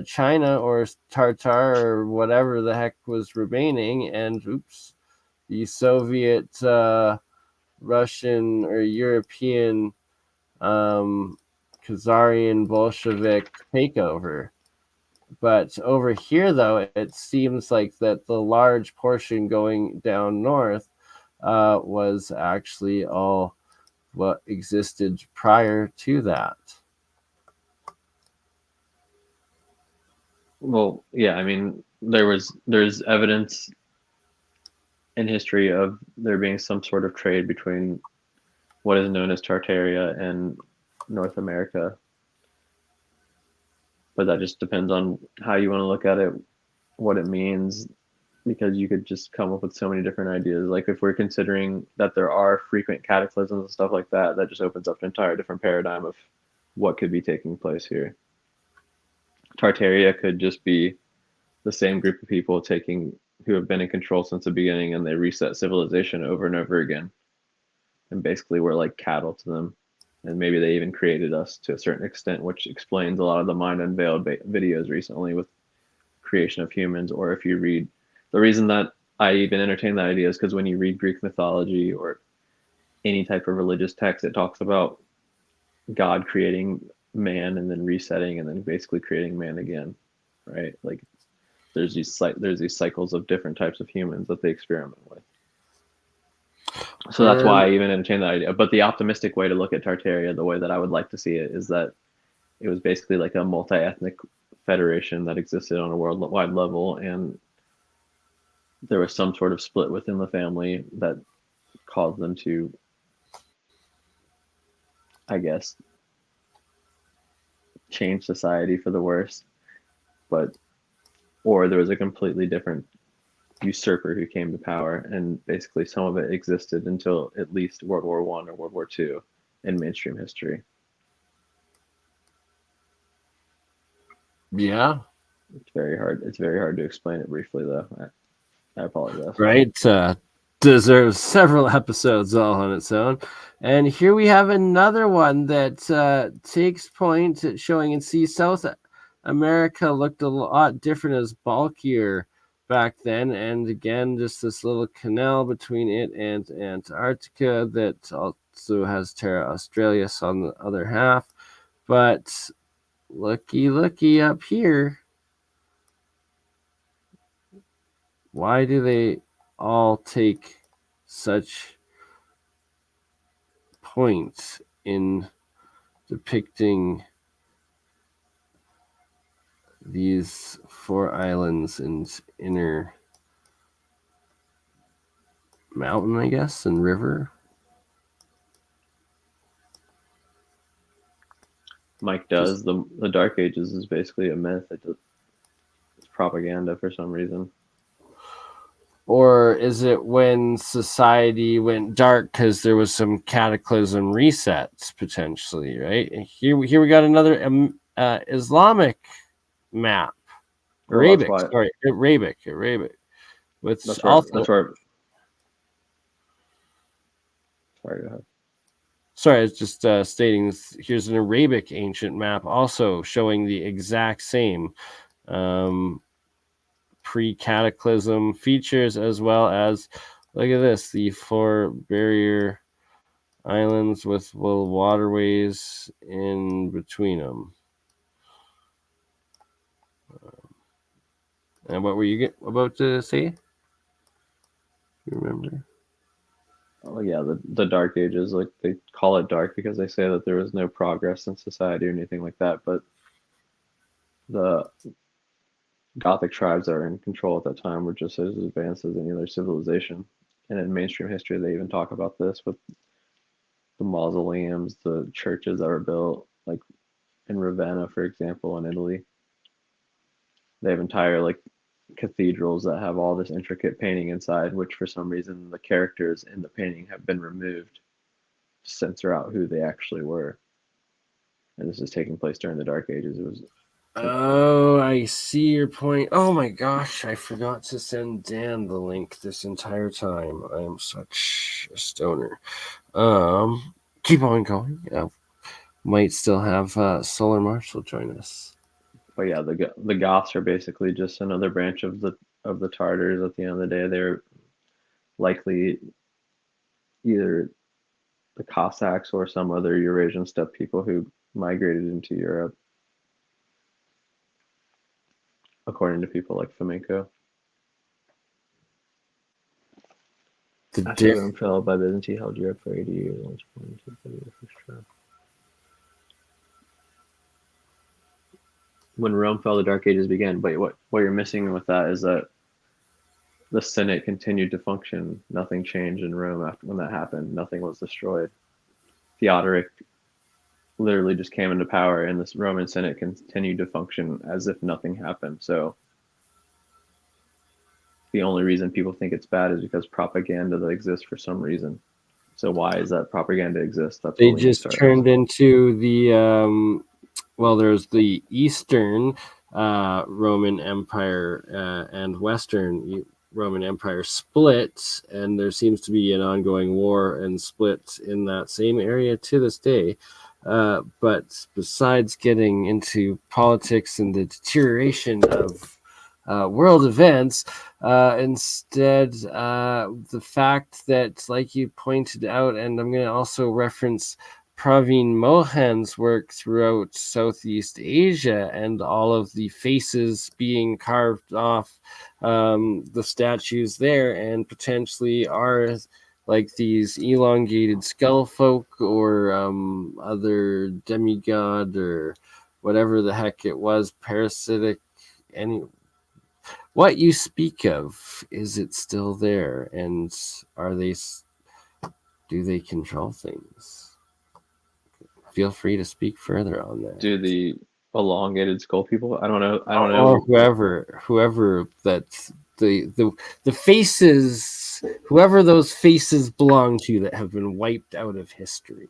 China or Tartar or whatever the heck was remaining, and the Soviet, Russian or European, Khazarian Bolshevik takeover. But over here, though, it seems like that the large portion going down north was actually all what existed prior to that. Well, yeah, I mean, there's evidence in history of there being some sort of trade between what is known as Tartaria and North America. But that just depends on how you want to look at it, what it means, because you could just come up with so many different ideas. Like if we're considering that there are frequent cataclysms and stuff like that, that just opens up an entire different paradigm of what could be taking place here. Tartaria could just be the same group of people who have been in control since the beginning, and they reset civilization over and over again. And basically we're like cattle to them. And maybe they even created us to a certain extent, which explains a lot of the Mind Unveiled videos recently with creation of humans. Or if you read, the reason that I even entertain that idea is because when you read Greek mythology or any type of religious text, it talks about God creating man and then resetting and then basically creating man again, right? Like there's these cycles of different types of humans that they experiment with. So that's why I even entertain that idea. But the optimistic way to look at Tartaria, the way that I would like to see it, is that it was basically like a multi-ethnic federation that existed on a worldwide level, and there was some sort of split within the family that caused them to I guess, change society for the worse, or there was a completely different usurper who came to power, and basically some of it existed until at least World War I or World War II in mainstream history. Yeah. It's very hard. It's very hard to explain it briefly, though. I apologize. Right. Deserves several episodes all on its own. And here we have another one that takes point at showing and see South America looked a lot different, as bulkier back then. And again, just this little canal between it and Antarctica that also has Terra Australis on the other half. But looky up here. Why do they all take such point in depicting these 4 islands and inner mountain, I guess, and river? Mike does. The Dark Ages is basically a myth. It's propaganda for some reason. Or is it when society went dark because there was some cataclysm resets potentially, right? And here we got another Islamic map. Arabic. Which That's also. where. Sorry, go ahead. Sorry, I was just stating this. Here's an Arabic ancient map also showing the exact same pre-cataclysm features, as well as, look at this, the 4 barrier islands with little waterways in between them. And what were you about to say? You remember? Oh yeah, the Dark Ages, like they call it dark because they say that there was no progress in society or anything like that, but the Gothic tribes that were in control at that time were just as advanced as any other civilization. And in mainstream history, they even talk about this with the mausoleums, the churches that were built, like in Ravenna, for example, in Italy. They have entire like cathedrals that have all this intricate painting inside, which for some reason the characters in the painting have been removed to censor out who they actually were. And this is taking place during the Dark Ages. It was. Oh, I see your point. Oh my gosh, I forgot to send Dan the link this entire time. I am such a stoner. Keep on going. Might still have Solar Marshall join us. But yeah, the Goths are basically just another branch of the Tartars. At the end of the day, they're likely either the Cossacks or some other Eurasian steppe people who migrated into Europe, according to people like Fomenko. After Rome fell by Byzantine, held Europe for 80 years. When Rome fell, the Dark Ages began. But what you're missing with that is that the Senate continued to function. Nothing changed in Rome after when that happened. Nothing was destroyed. Theodoric literally just came into power, and the Roman Senate continued to function as if nothing happened. So the only reason people think it's bad is because propaganda that exists for some reason. So why is that propaganda exist? That's they just turned into the there's the Eastern Roman Empire and Western Roman Empire split, and there seems to be an ongoing war and split in that same area to this day. But besides getting into politics and the deterioration of world events, instead, the fact that, like you pointed out, and I'm going to also reference Praveen Mohan's work throughout Southeast Asia and all of the faces being carved off the statues there, and potentially are like these elongated skull folk or other demigod or whatever the heck it was, parasitic, what you speak of, is it still there, and do they control things? feel free to speak further on that. Do the elongated skull people? I don't know. Or whoever that's the faces, whoever those faces belong to that have been wiped out of history.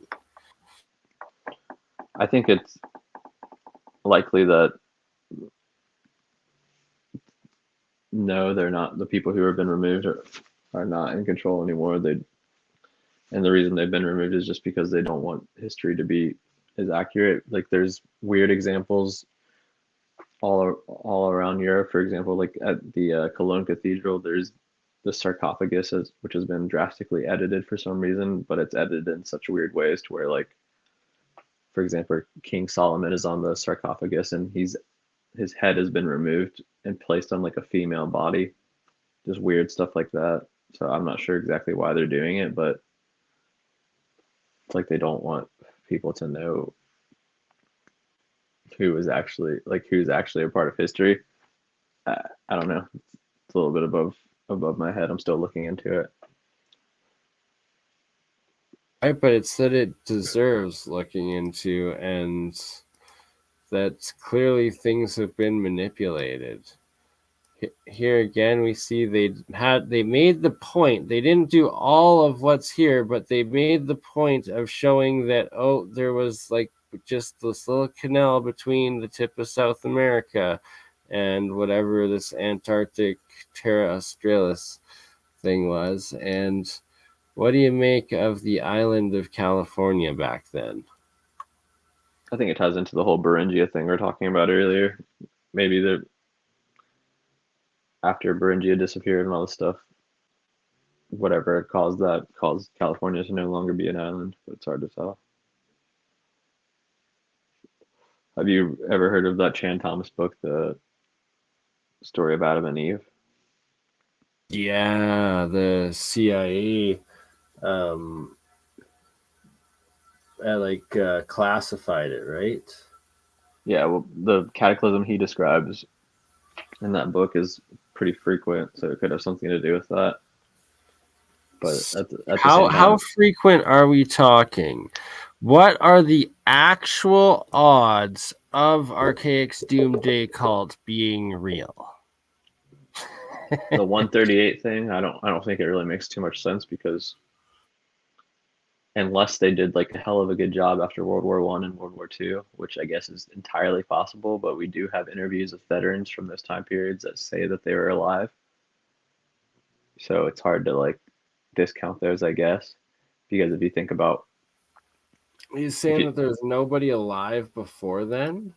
I think it's likely that no, they're not. The people who have been removed are not in control anymore. And the reason they've been removed is just because they don't want history to be as accurate. Like there's weird examples all around Europe. For example, like at the Cologne Cathedral, there's the sarcophagus, which has been drastically edited for some reason, but it's edited in such weird ways to where, like, for example, King Solomon is on the sarcophagus and his head has been removed and placed on like a female body. Just weird stuff like that. So I'm not sure exactly why they're doing it, but it's like they don't want people to know who's actually a part of history. I don't know. It's a little bit above my head. I'm still looking into it. Right, but it's that it deserves looking into, and that clearly things have been manipulated. Here again, we see they made the point. They didn't do all of what's here, but they made the point of showing that, oh, there was like just this little canal between the tip of South America and whatever this Antarctic Terra Australis thing was. And what do you make of the island of California back then? I think it ties into the whole Beringia thing we were talking about earlier. Maybe after Beringia disappeared and all this stuff, whatever caused California to no longer be an island, but it's hard to tell. Have you ever heard of that Chan Thomas book, The Story of Adam and Eve? Yeah, the CIA classified it, right? Yeah, well, the cataclysm he describes in that book is pretty frequent, so it could have something to do with that. But at the same time, how frequent are we talking? What are the actual odds of Archaic's doomsday cult being real? the 138 thing, I don't think it really makes too much sense, because unless they did like a hell of a good job after World War I and World War II, which I guess is entirely possible, but we do have interviews with veterans from those time periods that say that they were alive. So it's hard to like discount those, I guess, because if you think about, Are you saying that there's nobody alive before then?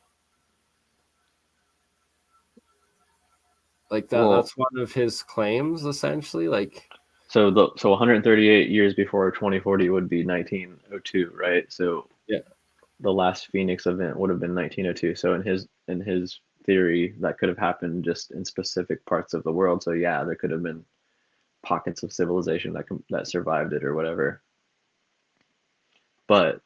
Like that? That's one of his claims, essentially. Like, so 138 years before 2040 would be 1902, right? So yeah, the last Phoenix event would have been 1902. So in his theory, that could have happened just in specific parts of the world. So yeah, there could have been pockets of civilization that survived it or whatever. But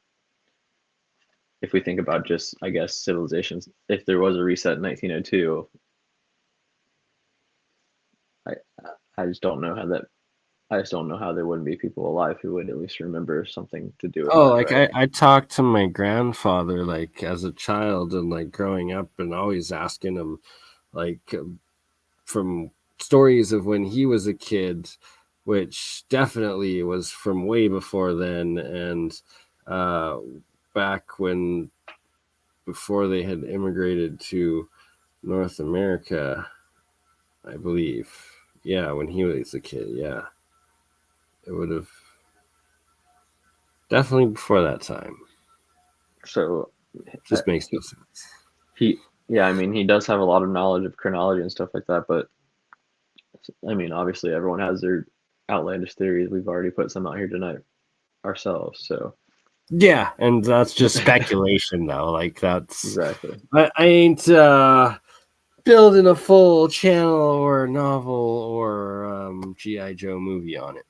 if we think about just, I guess, civilizations, if there was a reset in 1902, I just don't know how there wouldn't be people alive who would at least remember something to do with that. like right? I talked to my grandfather like as a child and like growing up and always asking him like from stories of when he was a kid, which definitely was from way before then, and back before they had immigrated to North America, I believe. Yeah, when he was a kid, yeah. It would have definitely before that time. So Just makes no sense. he does have a lot of knowledge of chronology and stuff like that, but I mean, obviously everyone has their outlandish theories. We've already put some out here tonight ourselves, so yeah, and that's just speculation though. Like that's exactly. I ain't building a full channel or novel or G.I. Joe movie on it.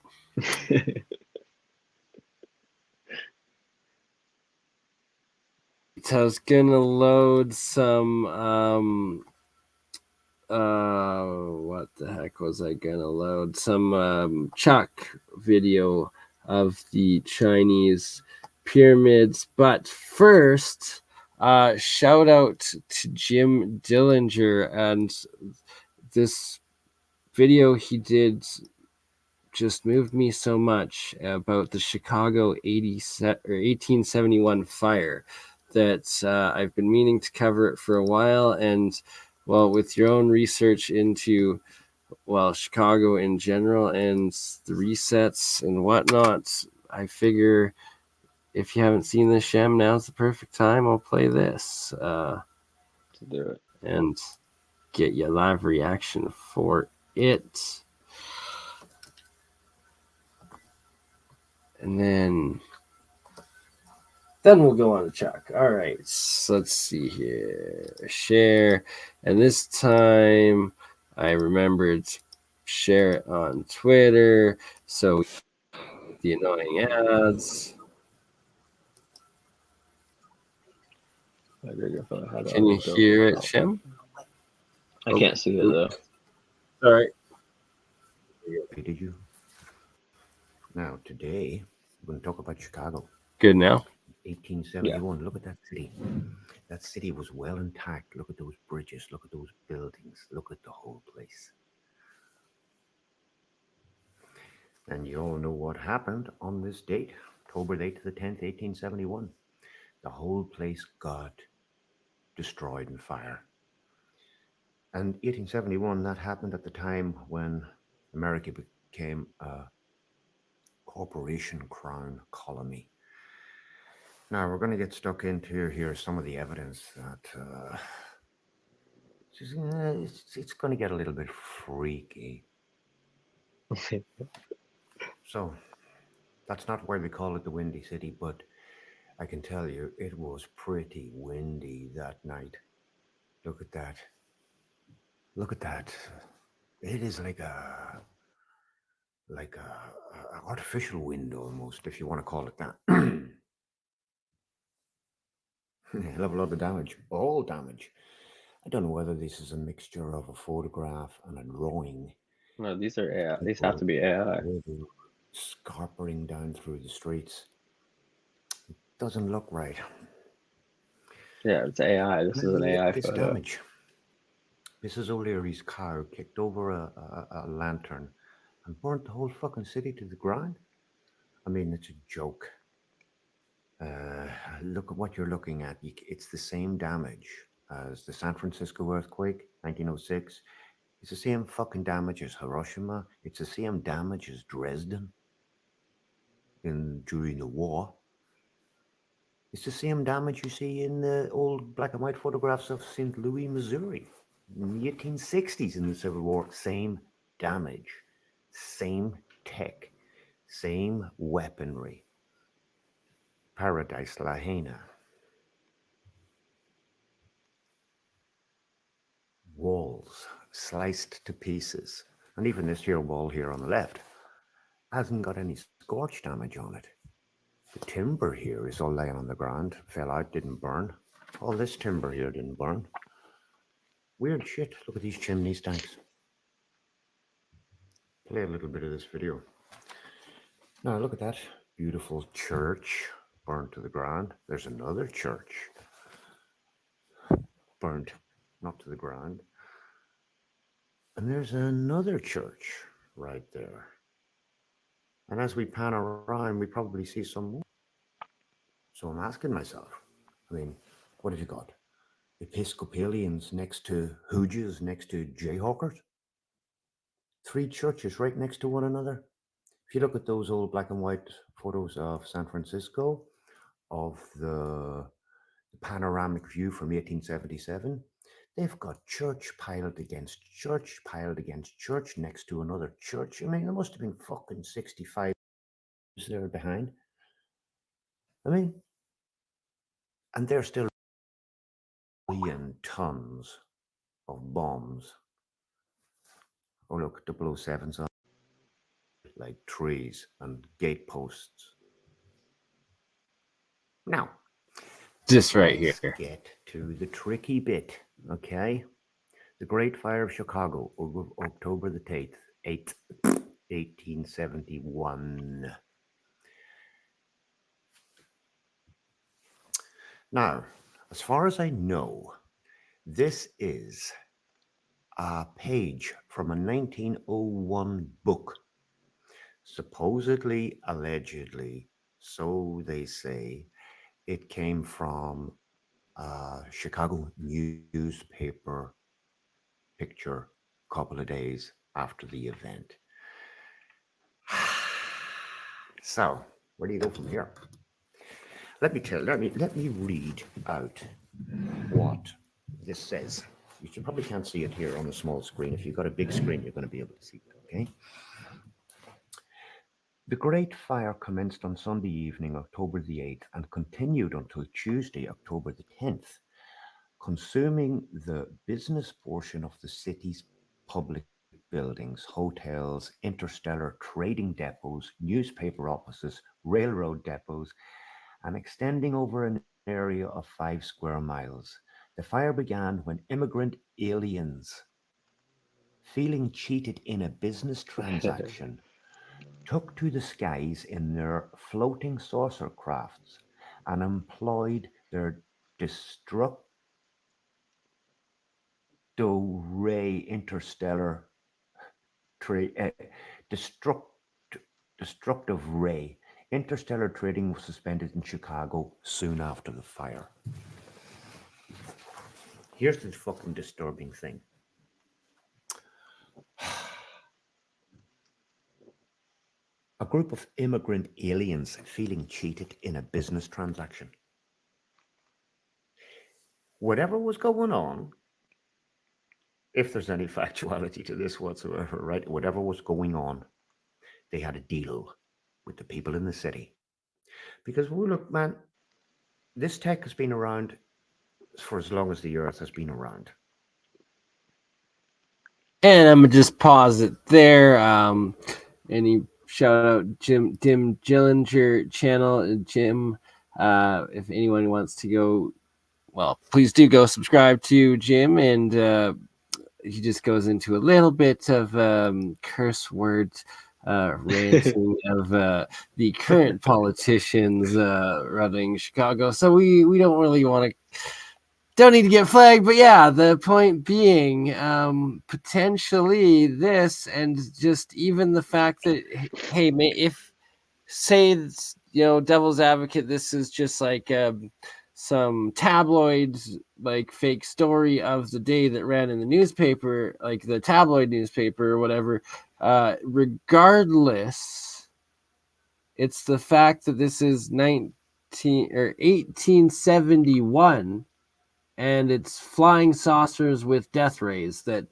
I was gonna load some what the heck was I gonna load? Some Chuck video of the Chinese pyramids. But first, shout out to Jim Dillinger and this video he did just moved me so much about the Chicago 1871 fire that I've been meaning to cover it for a while. And well, with your own research into Chicago in general and the resets and whatnot, I figure if you haven't seen this, Shem, now's the perfect time. I'll play this To do it. and get your live reaction for it. And then we'll go on to Chuck. All right, so let's see here. Share. And this time I remembered to share it on Twitter. So the annoying ads. Can you hear it, Shem? I can't see it though. All right. Did you? Now, today, we're going to talk about Chicago. Good now. 1871. Yeah. Look at that city. That city was well intact. Look at those bridges. Look at those buildings. Look at the whole place. And you all know what happened on this date, October 8th to the 10th, 1871. The whole place got destroyed in fire. And 1871, that happened at the time when America became a corporation crown colony. Now, we're going to get stuck into here some of the evidence that it's going to get a little bit freaky. So, that's not why we call it the Windy City, but I can tell you it was pretty windy that night. Look at that. Look at that. It is like a artificial wind almost, if you want to call it that. Hell of a lot of damage, all damage. I don't know whether this is a mixture of a photograph and a drawing. No, these are AI. These have to be AI. Scarpering down through the streets. It doesn't look right. Yeah, it's AI. This is an AI photo. Damage. This is O'Leary's car kicked over a lantern and burnt the whole fucking city to the ground. I mean, it's a joke. Look at what you're looking at. It's the same damage as the San Francisco earthquake, 1906. It's the same fucking damage as Hiroshima. It's the same damage as Dresden during the war. It's the same damage you see in the old black and white photographs of St. Louis, Missouri in the 1860s in the Civil War. Same damage, same tech, same weaponry. Paradise Lahaina. Walls sliced to pieces. And even this here wall here on the left hasn't got any scorch damage on it. The timber here is all laying on the ground, fell out, didn't burn. All this timber here didn't burn. Weird shit. Look at these chimney stacks. Play a little bit of this video. Now look at that beautiful church burned to the ground. There's another church burnt not to the ground. And there's another church right there. And as we pan around, we probably see some more. So I'm asking myself, I mean, what have you got? Episcopalians next to Hooges, next to Jayhawkers? 3 churches right next to one another. If you look at those old black and white photos of San Francisco, of the panoramic view from 1877, they've got church piled against church, next to another church. I mean, there must have been fucking 65 there behind. I mean, and they're still million tons of bombs. Oh, look, 007s on like trees and gateposts. Now, this right here. Let's get to the tricky bit, okay? The Great Fire of Chicago, October the 8th, 1871. Now, as far as I know, this is a page from a 1901 book, supposedly, allegedly, so they say, it came from a Chicago newspaper picture a couple of days after the event. So, where do you go from here? Let me read out what this says. You probably can't see it here on the small screen. If you've got a big screen, you're going to be able to see it, okay? The Great Fire commenced on Sunday evening, October the 8th, and continued until Tuesday, October the 10th, consuming the business portion of the city's public buildings, hotels, interstellar trading depots, newspaper offices, railroad depots, and extending over an area of 5 square miles. The fire began when immigrant aliens, feeling cheated in a business transaction, took to the skies in their floating saucer crafts and employed their destructo ray interstellar destructive ray. Interstellar trading was suspended in Chicago soon after the fire. Here's the fucking disturbing thing. A group of immigrant aliens feeling cheated in a business transaction. Whatever was going on, if there's any factuality to this whatsoever, right? Whatever was going on, they had a deal with the people in the city. Because, well, look, man, this tech has been around for as long as the Earth has been around. And I'm gonna just pause it there. Any shout out Dim Gillinger channel, Jim. If anyone wants to go, well, please do go subscribe to Jim, and he just goes into a little bit of curse words, ranting of the current politicians running Chicago. So we don't really want to. Don't need to get flagged, but yeah, the point being, potentially this, and just even the fact that, hey, if say, devil's advocate, this is just like some tabloids, like fake story of the day that ran in the newspaper, like the tabloid newspaper or whatever. Regardless, it's the fact that this is 1871. And it's flying saucers with death rays that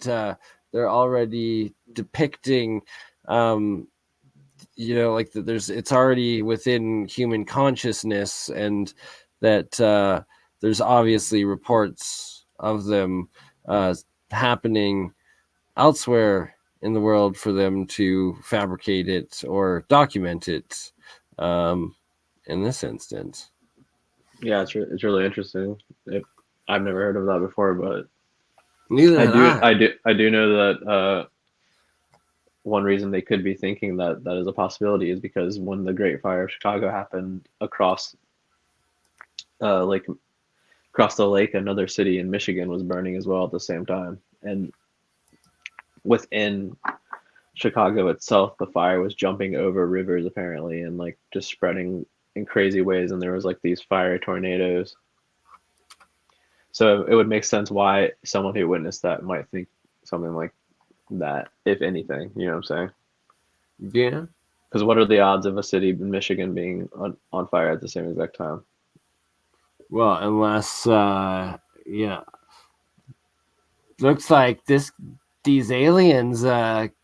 they're already depicting, like it's already within human consciousness, and that there's obviously reports of them happening elsewhere in the world for them to fabricate it or document it in this instance. Yeah, it's really interesting. I've never heard of that before, but Neither I do know that one reason they could be thinking that is a possibility is because when the Great Fire of Chicago happened across the lake, another city in Michigan was burning as well at the same time, and within Chicago itself, the fire was jumping over rivers apparently, and like just spreading in crazy ways, and there was like these fiery tornadoes. So it would make sense why someone who witnessed that might think something like that, if anything. You know what I'm saying? Yeah. Because what are the odds of a city in Michigan being on fire at the same exact time? Well, unless, looks like these aliens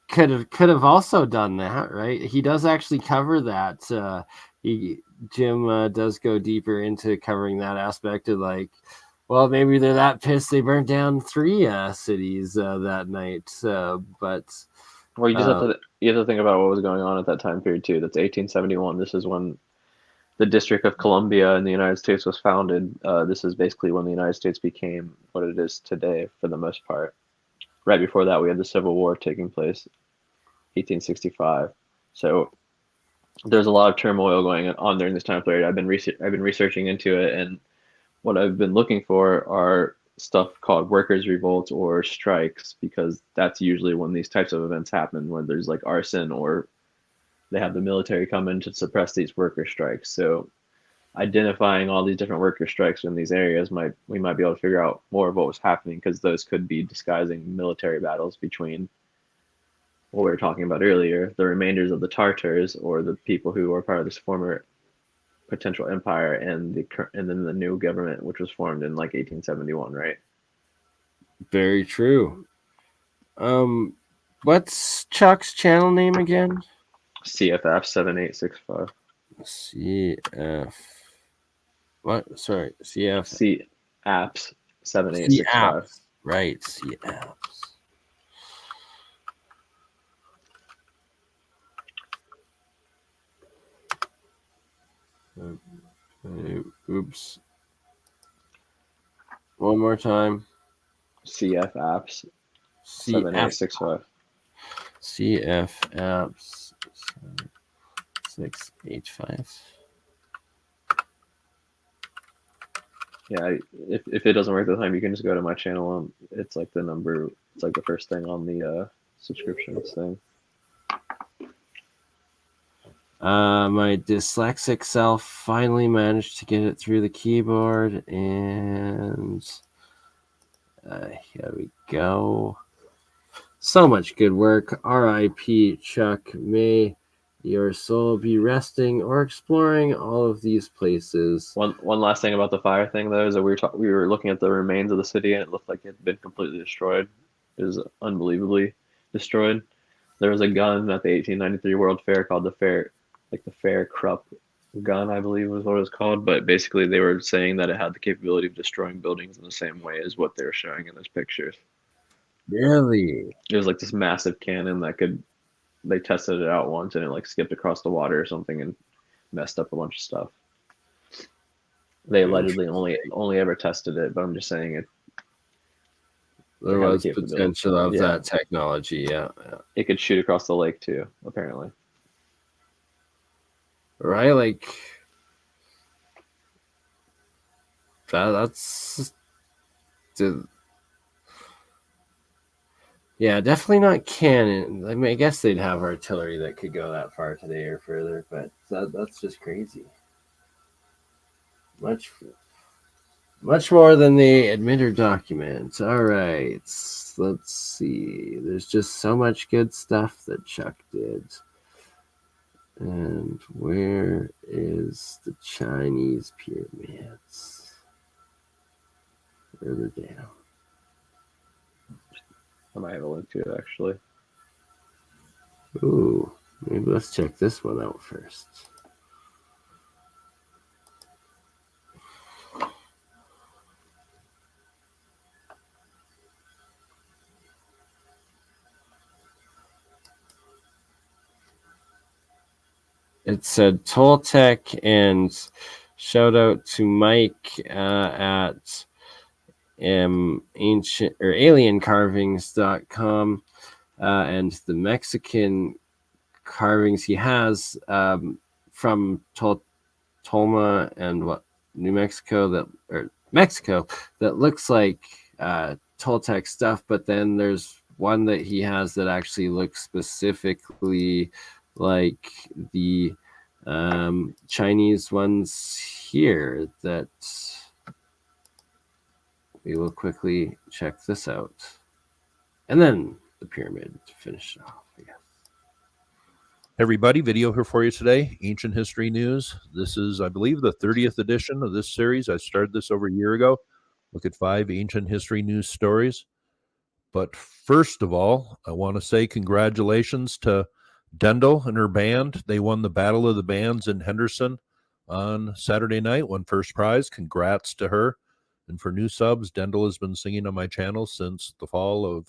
could have also done that, right? He does actually cover that. Jim does go deeper into covering that aspect of like, well, maybe they're that pissed they burnt down 3 cities that night. But well, you have to think about what was going on at that time period too. That's 1871. This is when the District of Columbia in the United States was founded. This is basically when the United States became what it is today, for the most part. Right before that, we had the Civil War taking place, 1865. So there's a lot of turmoil going on during this time period. I've been researching into it, and what I've been looking for are stuff called workers' revolts or strikes, because that's usually when these types of events happen, when there's like arson or they have the military come in to suppress these worker strikes. So identifying all these different worker strikes in these areas we might be able to figure out more of what was happening, because those could be disguising military battles between what we were talking about earlier, the remainders of the Tartars, or the people who were part of this former potential empire, and then the new government, which was formed in like 1871, right? Very true. What's Chuck's channel name again? CFF 7865. CF. What? Sorry, CF. C apps 7865. CApps. Right, CApps. Oops. One more time. CF apps CF 7865. CF apps 685. Yeah, if it doesn't work this time, you can just go to my channel. It's like the number. It's like the first thing on the subscriptions thing. My dyslexic self finally managed to get it through the keyboard, and here we go. So much good work. R.I.P. Chuck. May your soul be resting or exploring all of these places. One last thing about the fire thing, though, is that we were looking at the remains of the city, and it looked like it had been completely destroyed. It was unbelievably destroyed. There was a gun at the 1893 World Fair called the Fair Krupp gun, I believe was what it was called. But basically, they were saying that it had the capability of destroying buildings in the same way as what they were showing in those pictures. Really? It was like this massive cannon that could. They tested it out once, and it like skipped across the water or something and messed up a bunch of stuff. They allegedly only ever tested it, but I'm just saying it. There was potential of that technology, yeah. It could shoot across the lake too, apparently. Right, like that's yeah, definitely not cannon. I mean, I guess they'd have artillery that could go that far today or further, but that's just crazy. Much more than they admit or document. All right, let's see. There's just so much good stuff that Chuck did. And where is the Chinese pyramids? Further down. I might have a link to it, actually. Ooh, maybe let's check this one out first. It said Toltec, and shout out to Mike at ancient or aliencarvings.com and the Mexican carvings he has from Tolma and New Mexico that looks like Toltec stuff, but then there's one that he has that actually looks specifically like the Chinese ones here. That we will quickly check this out, and then the pyramid to finish it off, I guess. Everybody, video here for you today. Ancient History News. This is, I believe, the 30th edition of this series. I started this over a year ago. Look at 5 ancient history news stories. But first of all, I want to say congratulations to Dendel and her band. They won the Battle of the Bands in Henderson on Saturday night, won first prize. Congrats to her. And for new subs, Dendel has been singing on my channel since the fall of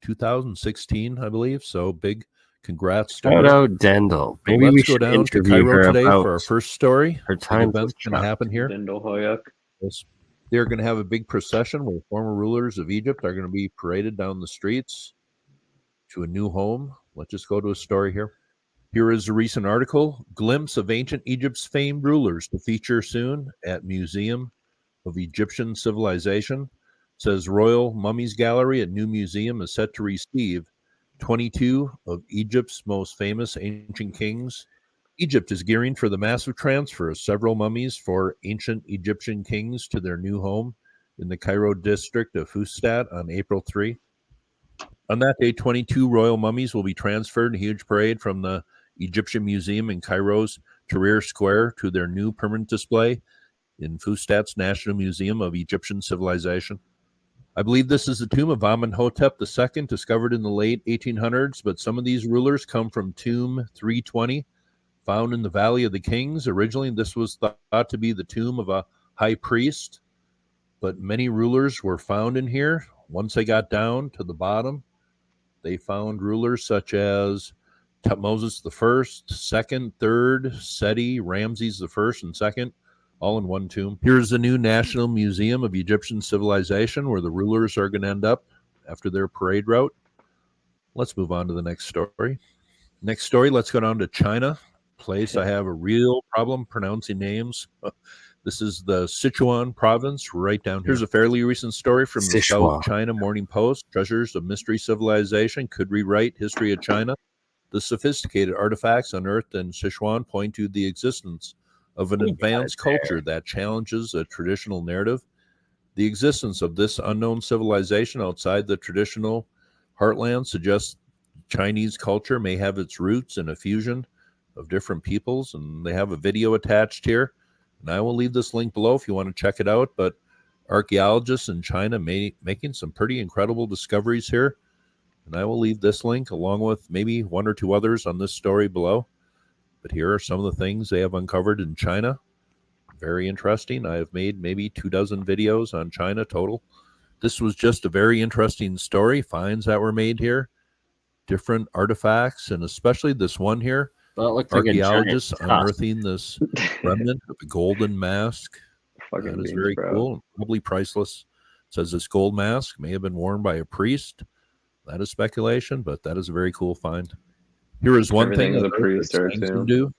2016, I believe. So big congrats to her. Shout out Dendel. Maybe Let's we go should down to interview Cairo her today about for our first story. her Big time event's going to happen here. Dendel Hoyak. Yes. They're going to have a big procession where former rulers of Egypt are going to be paraded down the streets to a new home. Let's just go to a story here. Here is a recent article, Glimpse of Ancient Egypt's Famed Rulers, to feature soon at Museum of Egyptian civilization. It says Royal Mummies Gallery at New Museum is set to receive 22 of Egypt's most famous ancient kings. Egypt is gearing for the massive transfer of several mummies for ancient Egyptian kings to their new home in the Cairo district of Fustat on April 3. On that day, 22 royal mummies will be transferred in a huge parade from the Egyptian Museum in Cairo's Tahrir Square to their new permanent display in Fustat's National Museum of Egyptian Civilization. I believe this is the tomb of Amenhotep II, discovered in the late 1800s, but some of these rulers come from tomb 320, found in the Valley of the Kings. Originally, this was thought to be the tomb of a high priest, but many rulers were found in here. Once they got down to the bottom, they found rulers such as Tutmosis I, II, III, Seti, Ramses I, and II, all in one tomb. Here's the new National Museum of Egyptian Civilization, where the rulers are going to end up after their parade route. Let's move on to the next story. Next story, let's go down to China. Place I have a real problem pronouncing names. This is the Sichuan province right down here. Here's a fairly recent story from the South China Morning Post. Treasures of mystery civilization could rewrite history of China. The sophisticated artifacts unearthed in Sichuan point to the existence of an advanced culture that challenges a traditional narrative. The existence of this unknown civilization outside the traditional heartland suggests Chinese culture may have its roots in a fusion of different peoples, and they have a video attached here. And I will leave this link below if you want to check it out. But archaeologists in China making some pretty incredible discoveries here. And I will leave this link along with maybe one or two others on this story below. But here are some of the things they have uncovered in China. Very interesting. I have made maybe 24 videos on China total. This was just a very interesting story. Finds that were made here. Different artifacts, and especially this one here. Well, it looks archaeologists like a giant unearthing this remnant of a golden mask. Fucking That is beans, very bro. cool, probably priceless. It says this gold mask may have been worn by a priest. That is speculation, but that is a very cool find. Here is one thing Everything's a priest there, things too. can do.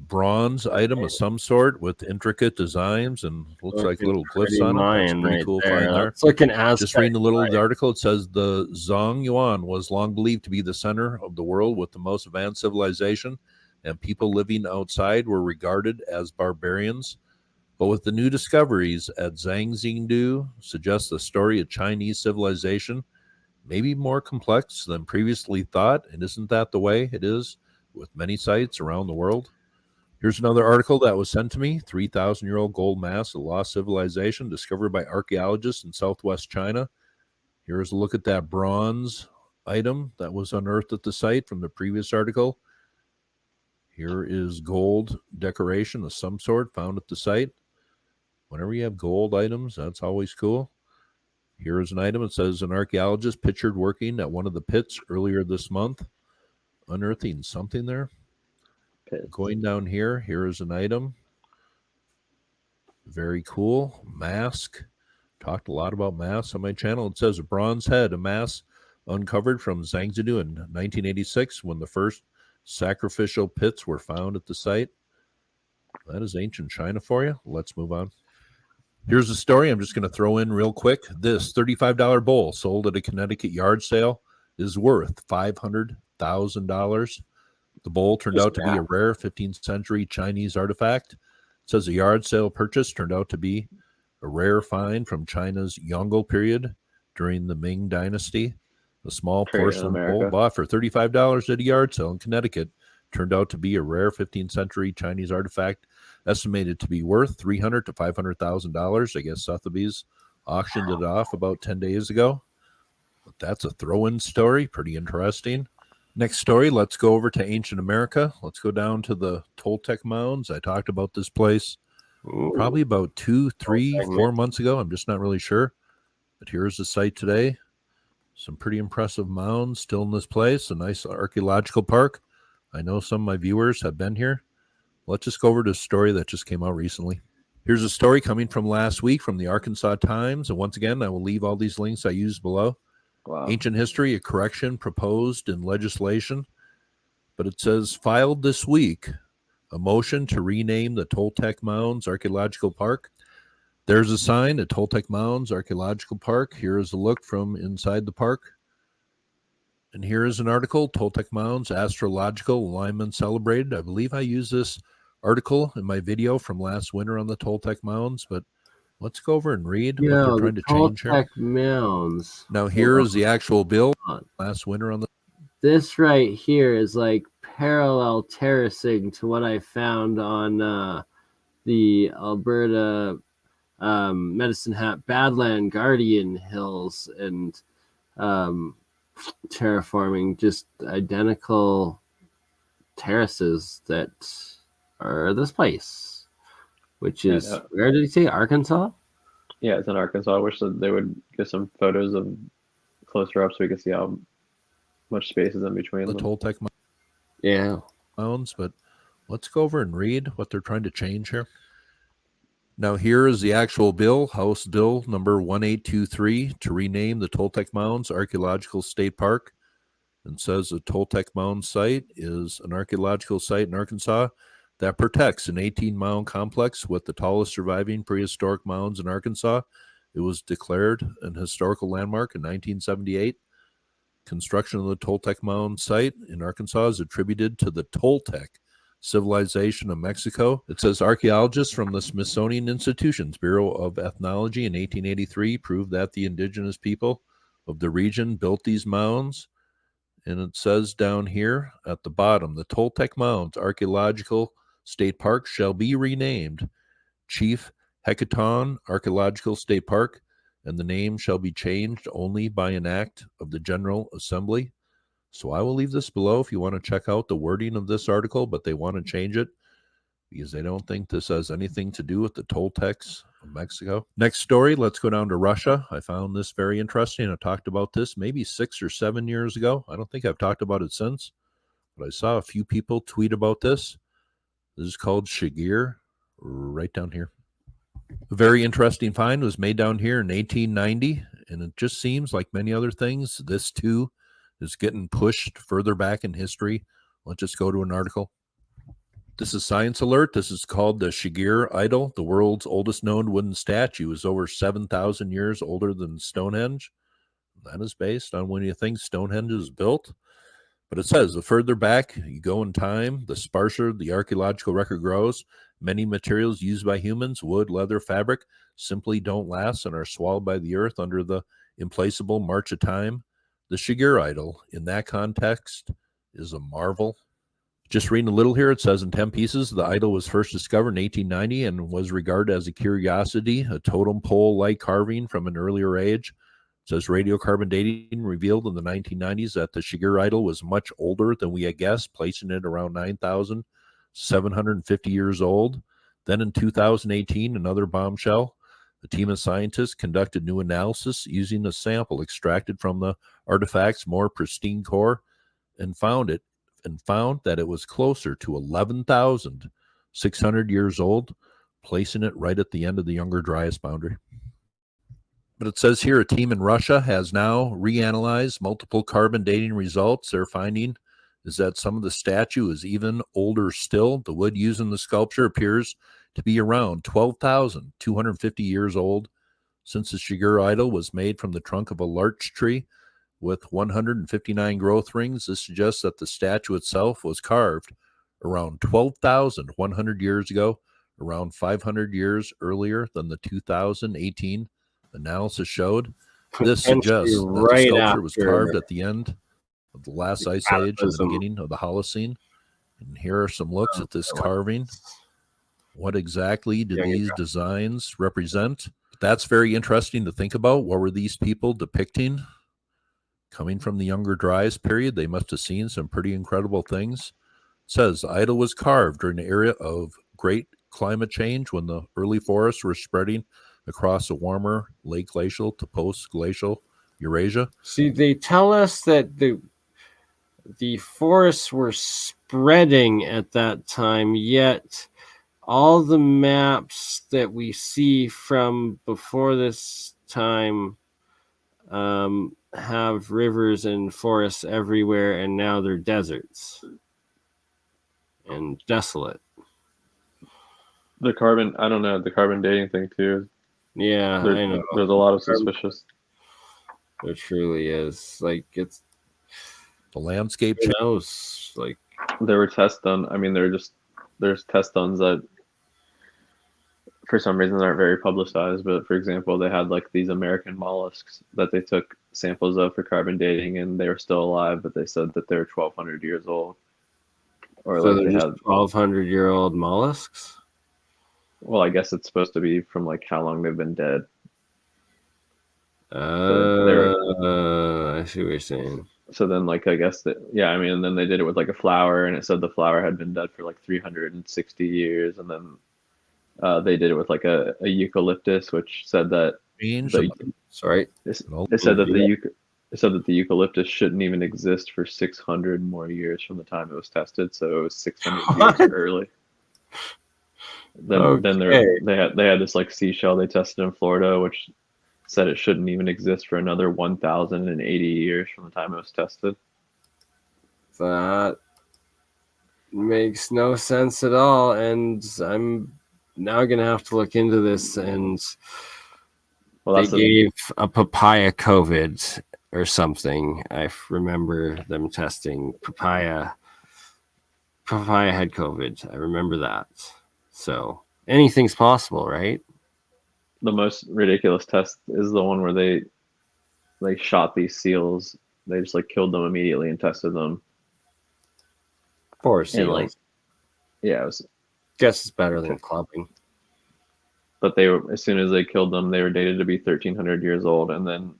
Bronze item of some sort with intricate designs and looks like little glyphs on it. That's a pretty cool find there. It's looking as Just reading a little of the article, it says the Zongyuan was long believed to be the center of the world with the most advanced civilization, and people living outside were regarded as barbarians. But with the new discoveries at Zhangzhingdu suggests the story of Chinese civilization may be more complex than previously thought. And isn't that the way it is with many sites around the world? Here's another article that was sent to me. 3,000-year-old gold mask of lost civilization discovered by archaeologists in southwest China. Here's a look at that bronze item that was unearthed at the site from the previous article. Here is gold decoration of some sort found at the site. Whenever you have gold items, that's always cool. Here is an item. It says an archaeologist pictured working at one of the pits earlier this month, unearthing something there. Going down here, here is an item. Very cool. Mask. Talked a lot about masks on my channel. It says a bronze head, a mask uncovered from Zhangzhou in 1986 when the first sacrificial pits were found at the site. That is ancient China for you. Let's move on. Here's a story I'm just going to throw in real quick. This $35 bowl sold at a Connecticut yard sale is worth $500,000. The bowl turned out to be a rare 15th century Chinese artifact. It says a yard sale purchase turned out to be a rare find from China's Yongle period during the Ming Dynasty. A small porcelain bowl bought for $35 at a yard sale in Connecticut turned out to be a rare 15th century Chinese artifact estimated to be worth $300,000 to $500,000. I guess Sotheby's auctioned it off about 10 days ago. But that's a throw-in story. Pretty interesting. Next story, let's go over to ancient America. Let's go down to the Toltec Mounds. I talked about this place probably about 2, 3, 4 months ago. I'm just not really sure. But here's the site today. Some pretty impressive mounds still in this place. A nice archaeological park. I know some of my viewers have been here. Let's just go over to a story that just came out recently. Here's a story coming from last week from the Arkansas Times. And once again, I will leave all these links I used below. Wow. Ancient history, a correction proposed in legislation. But it says, filed this week, a motion to rename the Toltec Mounds Archaeological Park. There's a sign at Toltec Mounds Archaeological Park. Here is a look from inside the park. And here is an article, Toltec Mounds Astrological Alignment Celebrated. I believe I used this article in my video from last winter on the Toltec Mounds, but let's go over and read what they're trying to change here. Toltec Mounds. Now here is the actual bill last winter on the... This right here is like parallel terracing to what I found on the Alberta Medicine Hat Badland Guardian Hills, and terraforming just identical terraces that are this place, which is where did he say, Arkansas? Yeah, it's in Arkansas. I wish that they would get some photos of closer up so we can see how much space is in between the them. Toltec Mounds, but let's go over and read what they're trying to change here. Now here is the actual bill, House Bill number 1823, to rename the Toltec Mounds Archaeological State Park. And says the Toltec Mounds site is an archaeological site in Arkansas that protects an 18-mile complex with the tallest surviving prehistoric mounds in Arkansas. It was declared an historical landmark in 1978. Construction of the Toltec Mound site in Arkansas is attributed to the Toltec civilization of Mexico. It says archaeologists from the Smithsonian Institution's Bureau of Ethnology in 1883 proved that the indigenous people of the region built these mounds. And it says down here at the bottom, the Toltec Mounds Archaeological State Park shall be renamed Chief Hecaton Archaeological State Park, and the name shall be changed only by an act of the General Assembly. So I will leave this below if you want to check out the wording of this article, but they want to change it because they don't think this has anything to do with the Toltecs of Mexico. Next story, let's go down to Russia. I found this very interesting. I talked about this maybe 6 or 7 years ago. I don't think I've talked about it since, but I saw a few people tweet about this. This is called Shigir, right down here. A very interesting find was made down here in 1890, and it just seems like many other things, this too is getting pushed further back in history. Let's just go to an article. This is Science Alert. This is called the Shigir Idol. The world's oldest known wooden statue is over 7,000 years older than Stonehenge. That is based on when you think Stonehenge is built. But it says the further back you go in time, the sparser the archaeological record grows. Many materials used by humans, wood, leather, fabric, simply don't last and are swallowed by the earth under the implacable march of time. The Shigir Idol, in that context, is a marvel. Just reading a little here, it says in 10 pieces, the idol was first discovered in 1890 and was regarded as a curiosity, a totem pole-like carving from an earlier age. It says radiocarbon dating revealed in the 1990s that the Shigir idol was much older than we had guessed, placing it around 9,750 years old. Then in 2018, another bombshell. A team of scientists conducted new analysis using a sample extracted from the artifact's more pristine core and found that it was closer to 11,600 years old, placing it right at the end of the Younger Dryas boundary. But it says here a team in Russia has now reanalyzed multiple carbon dating results. Their finding is that some of the statue is even older still. The wood used in the sculpture appears to be around 12,250 years old. Since the Shigir idol was made from the trunk of a larch tree with 159 growth rings, this suggests that the statue itself was carved around 12,100 years ago, around 500 years earlier than the 2018 analysis showed. This suggests that the sculpture was carved at the end of the last ice age and the beginning of the Holocene. And here are some looks at this carving. What exactly do these designs represent? That's very interesting to think about. What were these people depicting? Coming from the Younger Dryas period, they must have seen some pretty incredible things. It says the idol was carved during an era of great climate change when the early forests were spreading across a warmer late glacial to post-glacial Eurasia. See, they tell us that the forests were spreading at that time, yet all the maps that we see from before this time have rivers and forests everywhere, and now they're deserts and desolate. The carbon, I don't know, the carbon dating thing too. Yeah, I know. There's a lot of suspicious. There truly is. Like, it's The landscape who knows? Like, There were tests done. I mean, there's tests done that for some reason aren't very publicized. But for example, they had like these American mollusks that they took samples of for carbon dating, and they were still alive, but they said that they're 1,200 years old. Or so like they're they just had. 1,200-year-old mollusks. Well, I guess it's supposed to be from like how long they've been dead. I see what you're saying. So then, like, I guess that, yeah, I mean, and then they did it with like a flower, and it said the flower had been dead for like 360 years, and then they did it with like a eucalyptus, which said that change. the Sorry. it said that it said that the eucalyptus shouldn't even exist for 600 more years from the time it was tested, so it was 600 years early. Then they had this like seashell they tested in Florida, which said it shouldn't even exist for another 1,080 years from the time it was tested. That makes no sense at all, and I'm now gonna have to look into this. And they gave a papaya COVID or something. I remember them testing papaya. Papaya had COVID. I remember that. So anything's possible, right? The most ridiculous test is the one where they shot these seals. They just like killed them immediately and tested them. Poor seals. And like, yeah, it was. Guess it's better than clubbing. But they were, as soon as they killed them, they were dated to be 1,300 years old, and then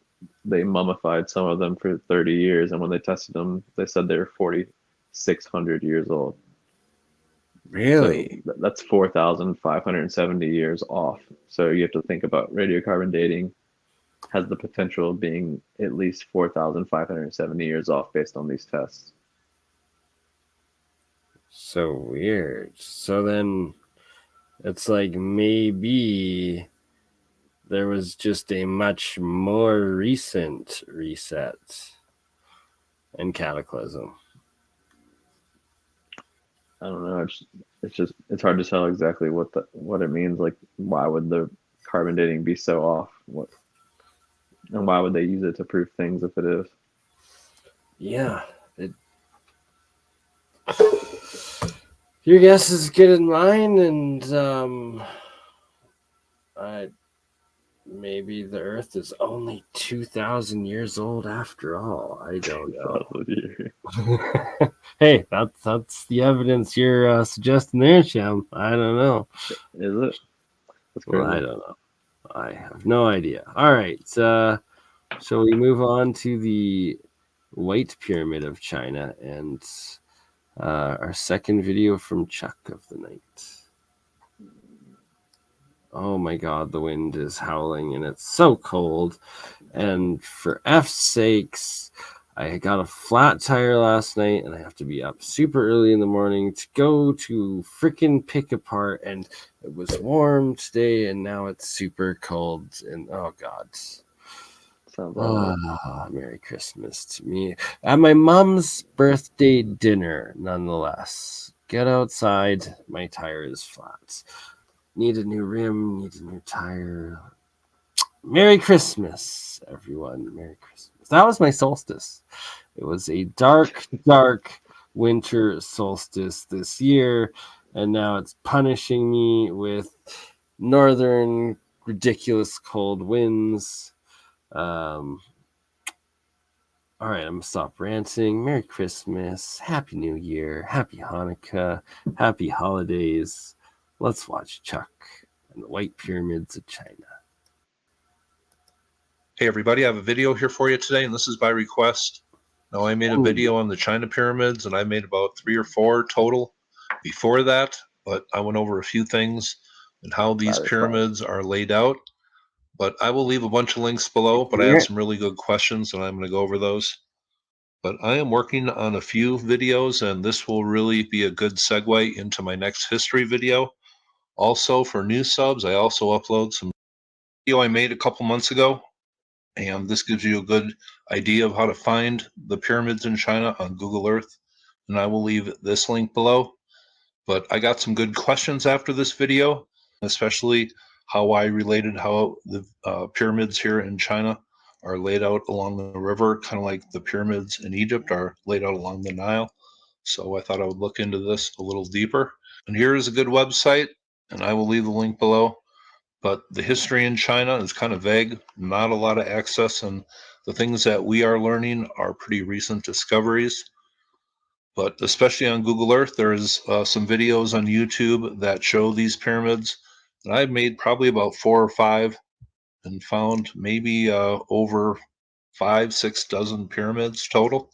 they mummified some of them for 30 years. And when they tested them, they said they were 4,600 years old. Really? So that's 4,570 years off. So you have to think about radiocarbon dating has the potential of being at least 4,570 years off based on these tests. So weird. So then it's like maybe there was just a much more recent reset and cataclysm. I don't know. It's hard to tell exactly what it means. Like, why would the carbon dating be so off? And why would they use it to prove things if it is? Yeah. Your guess is good as mine, and maybe the Earth is only 2,000 years old after all. I don't know. Hey, that's the evidence you're suggesting there, Shem. I don't know. Is it? That's crazy. Well, I don't know. I have no idea. All right. Shall we move on to the White Pyramid of China and our second video from Chuck of the night. Oh my God, the wind is howling and it's so cold. And for F's sakes, I got a flat tire last night and I have to be up super early in the morning to go to freaking pick apart. And it was warm today and now it's super cold. And oh God. Merry Christmas to me. At my mom's birthday dinner, nonetheless. Get outside. My tire is flat. Need a new rim, need a new tire. Merry Christmas, everyone. Merry Christmas. That was my solstice. It was a dark, dark winter solstice this year, and now it's punishing me with northern, ridiculous cold winds. All right, I'm gonna stop ranting. Merry Christmas, Happy New Year, Happy Hanukkah, Happy Holidays. Let's watch Chuck and the White Pyramids of China. Hey everybody, I have a video here for you today, and this is by request. Now I made a video on the China pyramids, and I made about 3 or 4 total before that, but I went over a few things and how these pyramids are laid out. But I will leave a bunch of links below, but I have some really good questions, and I'm going to go over those. But I am working on a few videos, and this will really be a good segue into my next history video. Also, for new subs, I also upload some video I made a couple months ago, and this gives you a good idea of how to find the pyramids in China on Google Earth, and I will leave this link below. But I got some good questions after this video, especially how I related how the pyramids here in China are laid out along the river, kind of like the pyramids in Egypt are laid out along the Nile. So I thought I would look into this a little deeper. And here is a good website, and I will leave the link below. But the history in China is kind of vague, not a lot of access, and the things that we are learning are pretty recent discoveries. But especially on Google Earth, there's some videos on YouTube that show these pyramids. And I've made probably about 4 or 5 and found maybe over 5, 6 dozen pyramids total.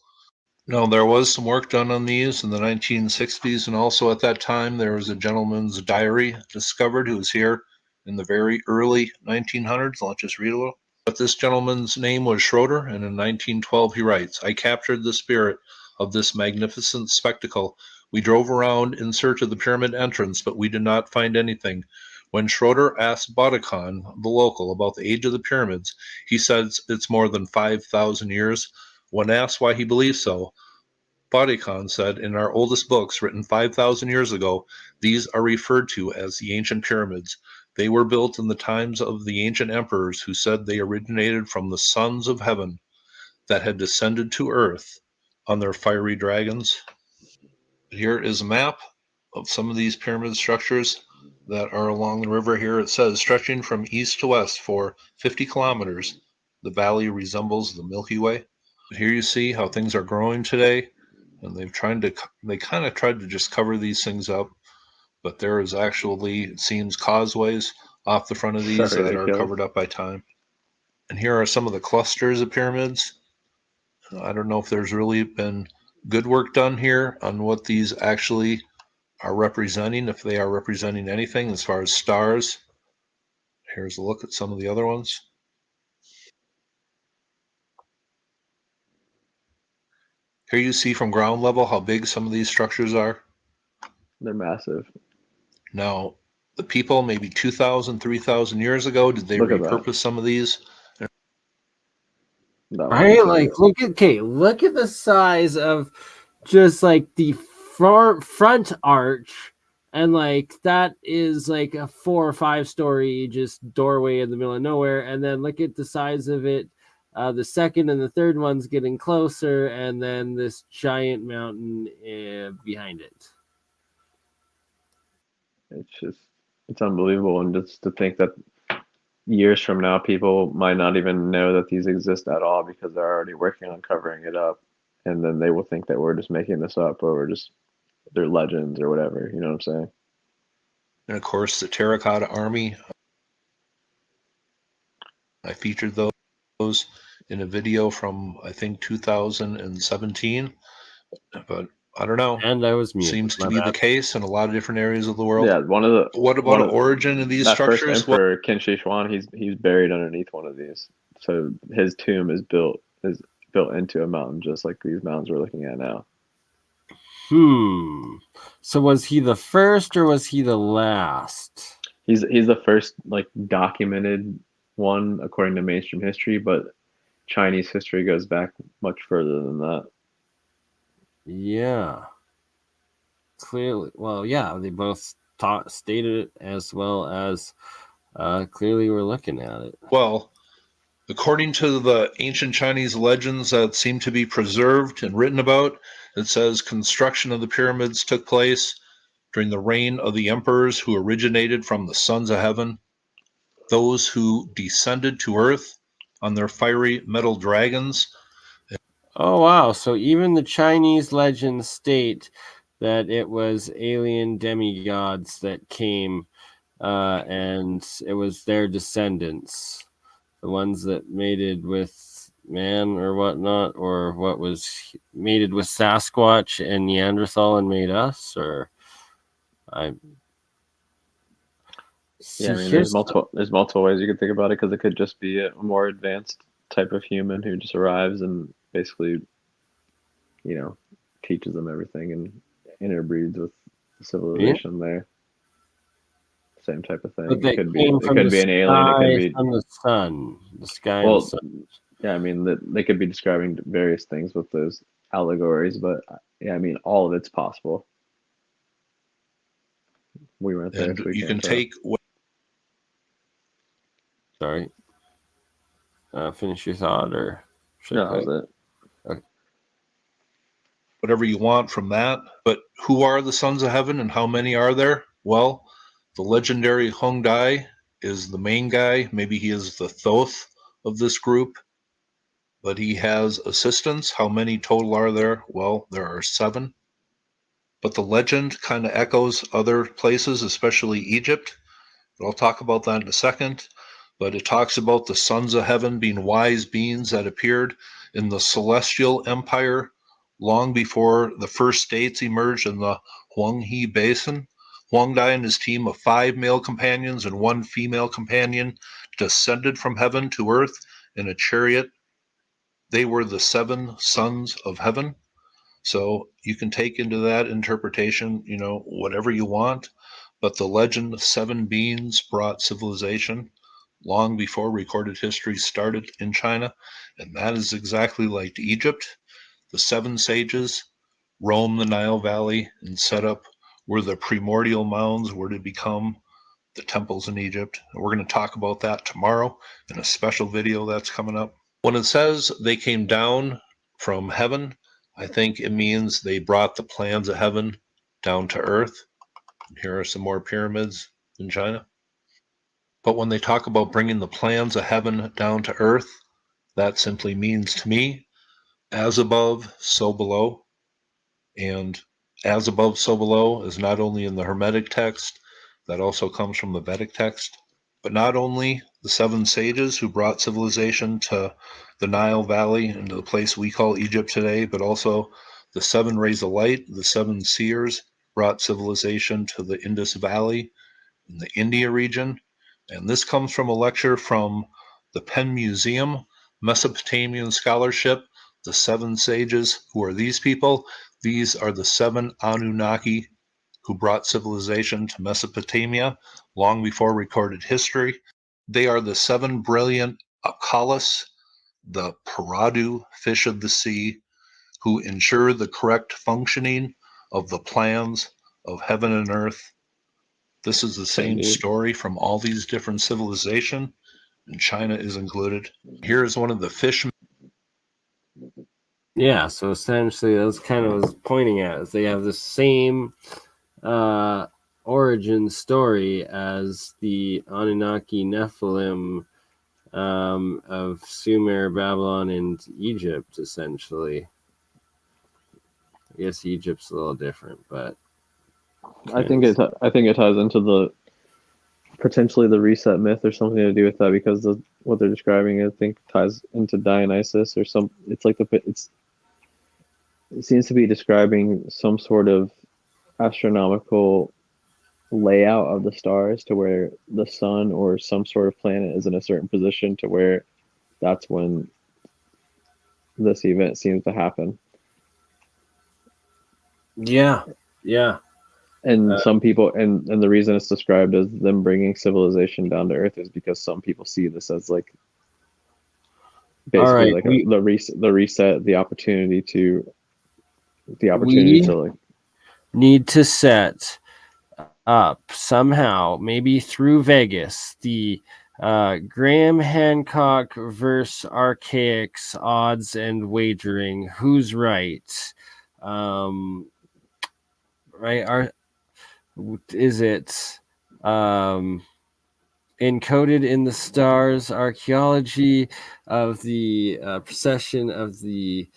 Now, there was some work done on these in the 1960s, and also at that time, there was a gentleman's diary discovered who was here in the very early 1900s. I'll just read a little. But this gentleman's name was Schroeder, and in 1912 he writes, I captured the spirit of this magnificent spectacle. We drove around in search of the pyramid entrance, but we did not find anything. When Schroeder asked Bodikan, the local, about the age of the pyramids, he says it's more than 5,000 years. When asked why he believes so, Bodikan said, in our oldest books, written 5,000 years ago, these are referred to as the ancient pyramids. They were built in the times of the ancient emperors who said they originated from the sons of heaven that had descended to earth on their fiery dragons. Here is a map of some of these pyramid structures that are along the river here. It says, stretching from east to west for 50 kilometers, the valley resembles the Milky Way. Here you see how things are growing today, and they kind of tried to just cover these things up, but there is actually, it seems, causeways off the front of these that are covered up by time. And here are some of the clusters of pyramids. I don't know if there's really been good work done here on what these actually are representing, if they are representing anything as far as stars. Here's a look at some of the other ones. Here you see from ground level how big some of these structures are. They're massive. Now, the people maybe 2,000, 3,000 years ago, did they repurpose some of these? Right? Like, look at the size of just like the front arch, and like that is like a 4 or 5 story just doorway in the middle of nowhere. And then look at the size of it. The second and the third one's getting closer, and then this giant mountain behind it. It's unbelievable. And just to think that years from now, people might not even know that these exist at all because they're already working on covering it up. And then they will think that we're just making this up, or they're legends or whatever. You know what I'm saying? And of course, the Terracotta Army. I featured those in a video from, I think, 2017. But I don't know. And I was muted. Seems to be the case in a lot of different areas of the world. Yeah, What about the origin of these structures? First emperor, Qin Shi Huang, he's buried underneath one of these. So his tomb is built into a mountain, just like these mountains we're looking at now. So was he the first or was he the last? He's the first like documented one according to mainstream history, but Chinese history goes back much further than that. Yeah. Clearly, well, yeah, they both stated it, as well as clearly we're looking at it. Well, according to the ancient Chinese legends that seem to be preserved and written about, it says construction of the pyramids took place during the reign of the emperors who originated from the sons of heaven, those who descended to earth on their fiery metal dragons. Oh, wow. So even the Chinese legends state that it was alien demigods that came, and it was their descendants, the ones that mated with man or whatnot, or what was mated with Sasquatch and Neanderthal and made us, or yeah, I mean, there's multiple ways you could think about it, because it could just be a more advanced type of human who just arrives and basically, teaches them everything and interbreeds with the civilization there. Same type of thing. It could be an alien. It could be from the sun, the sky. Well, and the sun. Yeah, I mean, they could be describing various things with those allegories, but yeah, I mean, all of it's possible. We went there. And you can take Sorry. Finish your thought, or should No, I that was it. Whatever you want from that. But who are the sons of heaven and how many are there? Well, the legendary Hung Dai is the main guy. Maybe he is the Thoth of this group, but he has assistants. How many total are there? Well, there are 7. But the legend kind of echoes other places, especially Egypt. But I'll talk about that in a second. But it talks about the sons of heaven being wise beings that appeared in the celestial empire long before the first states emerged in the Huanghe Basin. Huang Dai and his team of 5 male companions and 1 female companion descended from heaven to earth in a chariot. They were the 7 sons of heaven. So you can take into that interpretation, whatever you want. But the legend of 7 beings brought civilization long before recorded history started in China. And that is exactly like Egypt. The 7 sages roamed the Nile Valley and set up where the primordial mounds were to become the temples in Egypt. And we're going to talk about that tomorrow in a special video that's coming up. When it says they came down from heaven, I think it means they brought the plans of heaven down to earth. Here are some more pyramids in China. But when they talk about bringing the plans of heaven down to earth, that simply means to me, as above, so below. And as above, so below is not only in the Hermetic text, that also comes from the Vedic text. But not only the 7 sages who brought civilization to the Nile Valley and to the place we call Egypt today, but also the 7 rays of light, the 7 seers, brought civilization to the Indus Valley in the India region. And this comes from a lecture from the Penn Museum, Mesopotamian Scholarship, the 7 sages. Who are these people? These are the 7 Anunnaki who brought civilization to Mesopotamia long before recorded history. They are the 7 brilliant Akalis, the Paradu fish of the sea, who ensure the correct functioning of the plans of heaven and earth. This is the same story from all these different civilizations, and China is included. Here's one of the fish. Yeah, so essentially that's kind of what I was pointing at, is they have the same origin story as the Anunnaki Nephilim of Sumer, Babylon, and Egypt, essentially. I guess Egypt's a little different, but I think it ties into the potentially the reset myth or something to do with that, because what they're describing I think ties into Dionysus or some. It's like it seems to be describing some sort of astronomical layout of the stars to where the sun or some sort of planet is in a certain position to where that's when this event seems to happen. yeah. And some people, and the reason it's described as them bringing civilization down to earth is because some people see this as like basically like the reset, the opportunity to like need to set up somehow, maybe through Vegas, the Graham Hancock versus Archaics odds and wagering. Who's right? Right? Is it encoded in the stars archaeology of the precession of the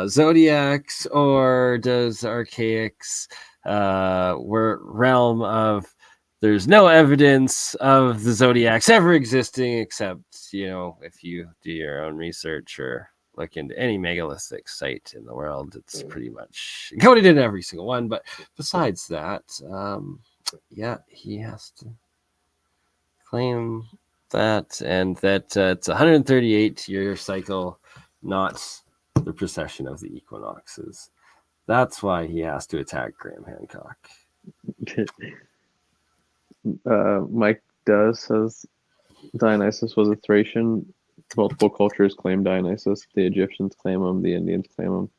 zodiacs, or does Archaics realm of there's no evidence of the zodiacs ever existing, except if you do your own research or look into any megalithic site in the world, it's pretty much encoded in every single one. But besides that, he has to claim that, and that it's 138-year cycle, not the precession of the equinoxes. That's why he has to attack Graham Hancock. Mike says Dionysus was a Thracian. Multiple cultures claim Dionysus. The Egyptians claim him. The Indians claim him.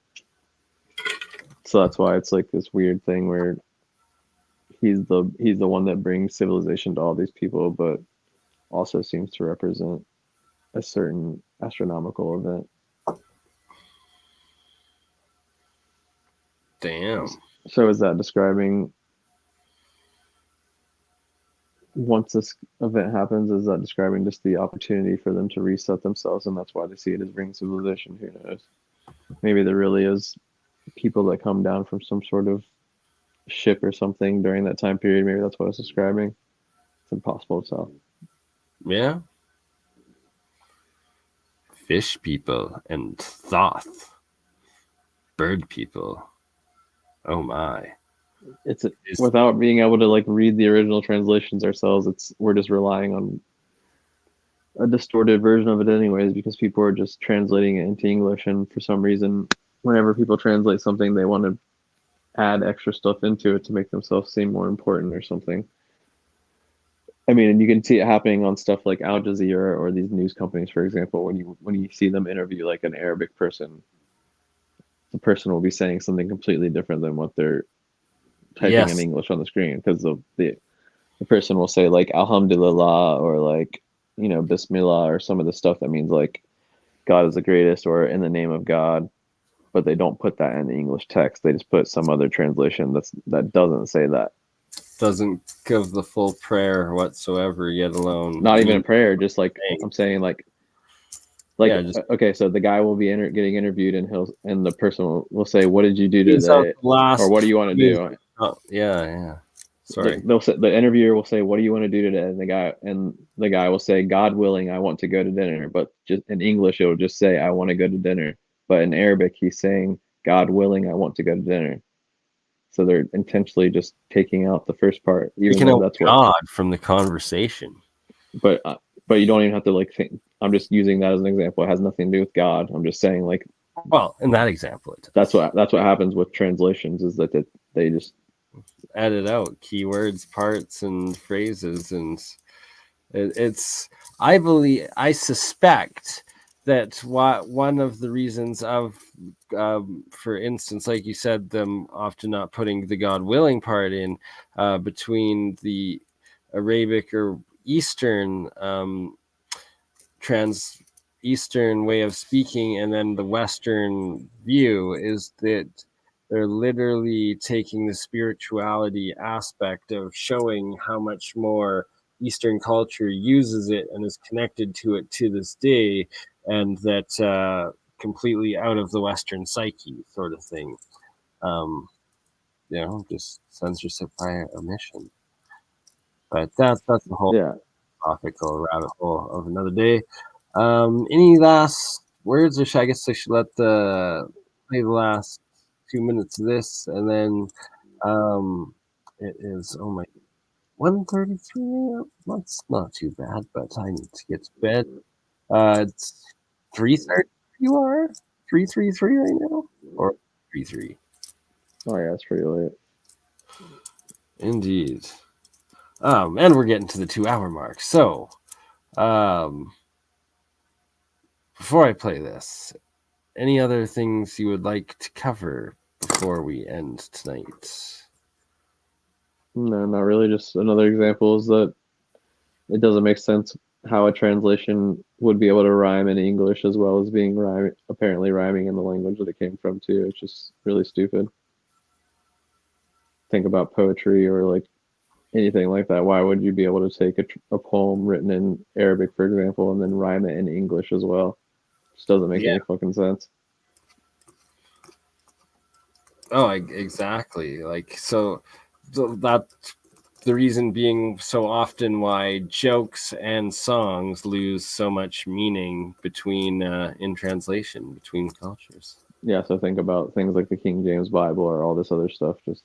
So that's why it's like this weird thing where he's the one that brings civilization to all these people, but also seems to represent a certain astronomical event. Damn. So is that describing, once this event happens, is that describing just the opportunity for them to reset themselves, and that's why they see it as bringing civilization? Who knows? Maybe there really is people that come down from some sort of ship or something during that time period. Maybe that's what it's describing. It's impossible to tell. Yeah. Fish people and Thoth. Bird people. Oh my. It's without being able to like read the original translations ourselves, we're just relying on a distorted version of it anyways, because people are just translating it into English, and for some reason whenever people translate something they want to add extra stuff into it to make themselves seem more important or something. I mean, and you can see it happening on stuff like Al Jazeera or these news companies, for example. When you see them interview like an Arabic person, the person will be saying something completely different than what they're typing in Yes. English on the screen, because the person will say like Alhamdulillah or like, you know, Bismillah or some of the stuff that means like God is the greatest or in the name of God, but they don't put that in the English text. They just put some other translation that doesn't say that. Doesn't give the full prayer whatsoever, yet alone. Not even a prayer, just like Dang. I'm saying, like Yeah, just okay, so the guy will be getting interviewed, and the person will say, "What did you do reads out today?" the last Or "What do you want to phrase. do?" Oh, yeah. Sorry. The interviewer will say, "What do you want to do today?" And the guy will say, "God willing, I want to go to dinner." But just in English, it will just say, "I want to go to dinner." But in Arabic, he's saying, "God willing, I want to go to dinner." So they're intentionally just taking out the first part, even Taking though out that's what. God from the conversation. But you don't even have to like think. I'm just using that as an example. It has nothing to do with God. I'm just saying like. Well, in that example, it does. That's what happens with translations, is that they just edit out keywords, parts, and phrases, and it's. I suspect that one of the reasons of, for instance, like you said, them often not putting the God willing part in between the Arabic or Eastern Eastern way of speaking and then the Western view is that they're literally taking the spirituality aspect of showing how much more Eastern culture uses it and is connected to it to this day, and that completely out of the Western psyche sort of thing. Just censorship by omission. But that's a whole philosophical rabbit hole of another day. Any last words, or I guess I should let play the last 2 minutes of this, and then it is 1:33. That's not too bad, but I need to get to bed. It's 3:30. You are 3:33 right now, or 3:3. Oh yeah, it's pretty late. Indeed. And we're getting to the 2-hour mark. So, before I play this, any other things you would like to cover before we end tonight? No, not really. Just another example is that it doesn't make sense how a translation would be able to rhyme in English as well as being apparently rhyming in the language that it came from too. It's just really stupid. Think about poetry or like anything like that. Why would you be able to take a poem written in Arabic, for example, and then rhyme it in English as well? It just doesn't make any fucking sense. Oh, exactly. Like, so that the reason being so often why jokes and songs lose so much meaning between in translation between cultures. Yeah, so think about things like the King James Bible or all this other stuff. Just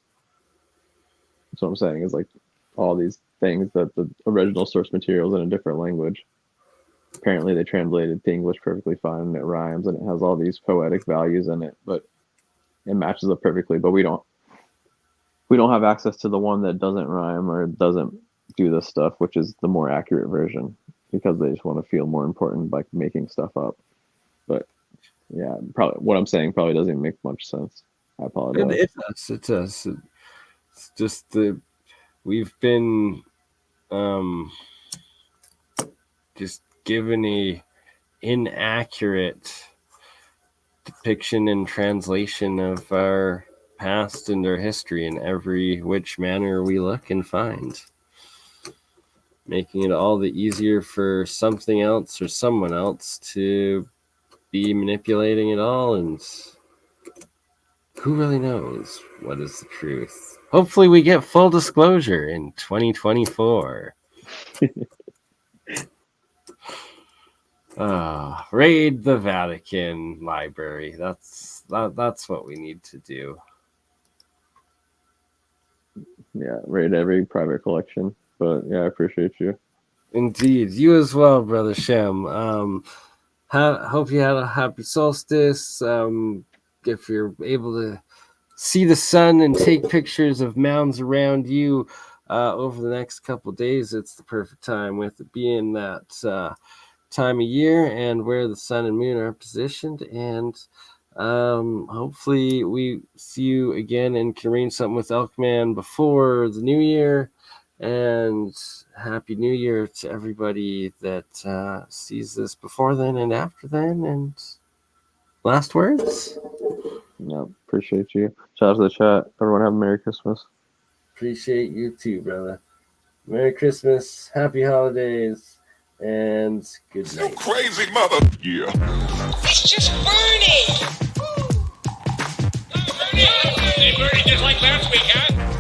that's what I'm saying, is like all these things that the original source material is in a different language. Apparently they translated to English perfectly fine, and it rhymes and it has all these poetic values in it, but it matches up perfectly. But we don't have access to the one that doesn't rhyme or doesn't do this stuff, which is the more accurate version, because they just want to feel more important by making stuff up. But yeah, probably what I'm saying probably doesn't even make much sense. I apologize. It does. It's just we've been just given a inaccurate depiction and translation of our past and our history in every which manner we look and find, making it all the easier for something else or someone else to be manipulating it all. And who really knows what is the truth? Hopefully we get full disclosure in 2024. Raid the Vatican Library. That's what we need to do. Yeah, raid every private collection. But yeah, I appreciate you. Indeed, you as well, Brother Shem. Hope you had a happy solstice. If you're able to see the sun and take pictures of mounds around you over the next couple days, it's the perfect time, with it being that time of year and where the sun and moon are positioned. And hopefully we see you again and can arrange something with ElkMan before the new year. And happy new year to everybody that sees this before then and after then. And last words? Yeah, appreciate you. Shout out to the chat. Everyone have a Merry Christmas. Appreciate you too, brother. Merry Christmas, happy holidays, and good night. You crazy mother. Yeah. It's just BurnEye. Hey, Bernie, just like last week, huh?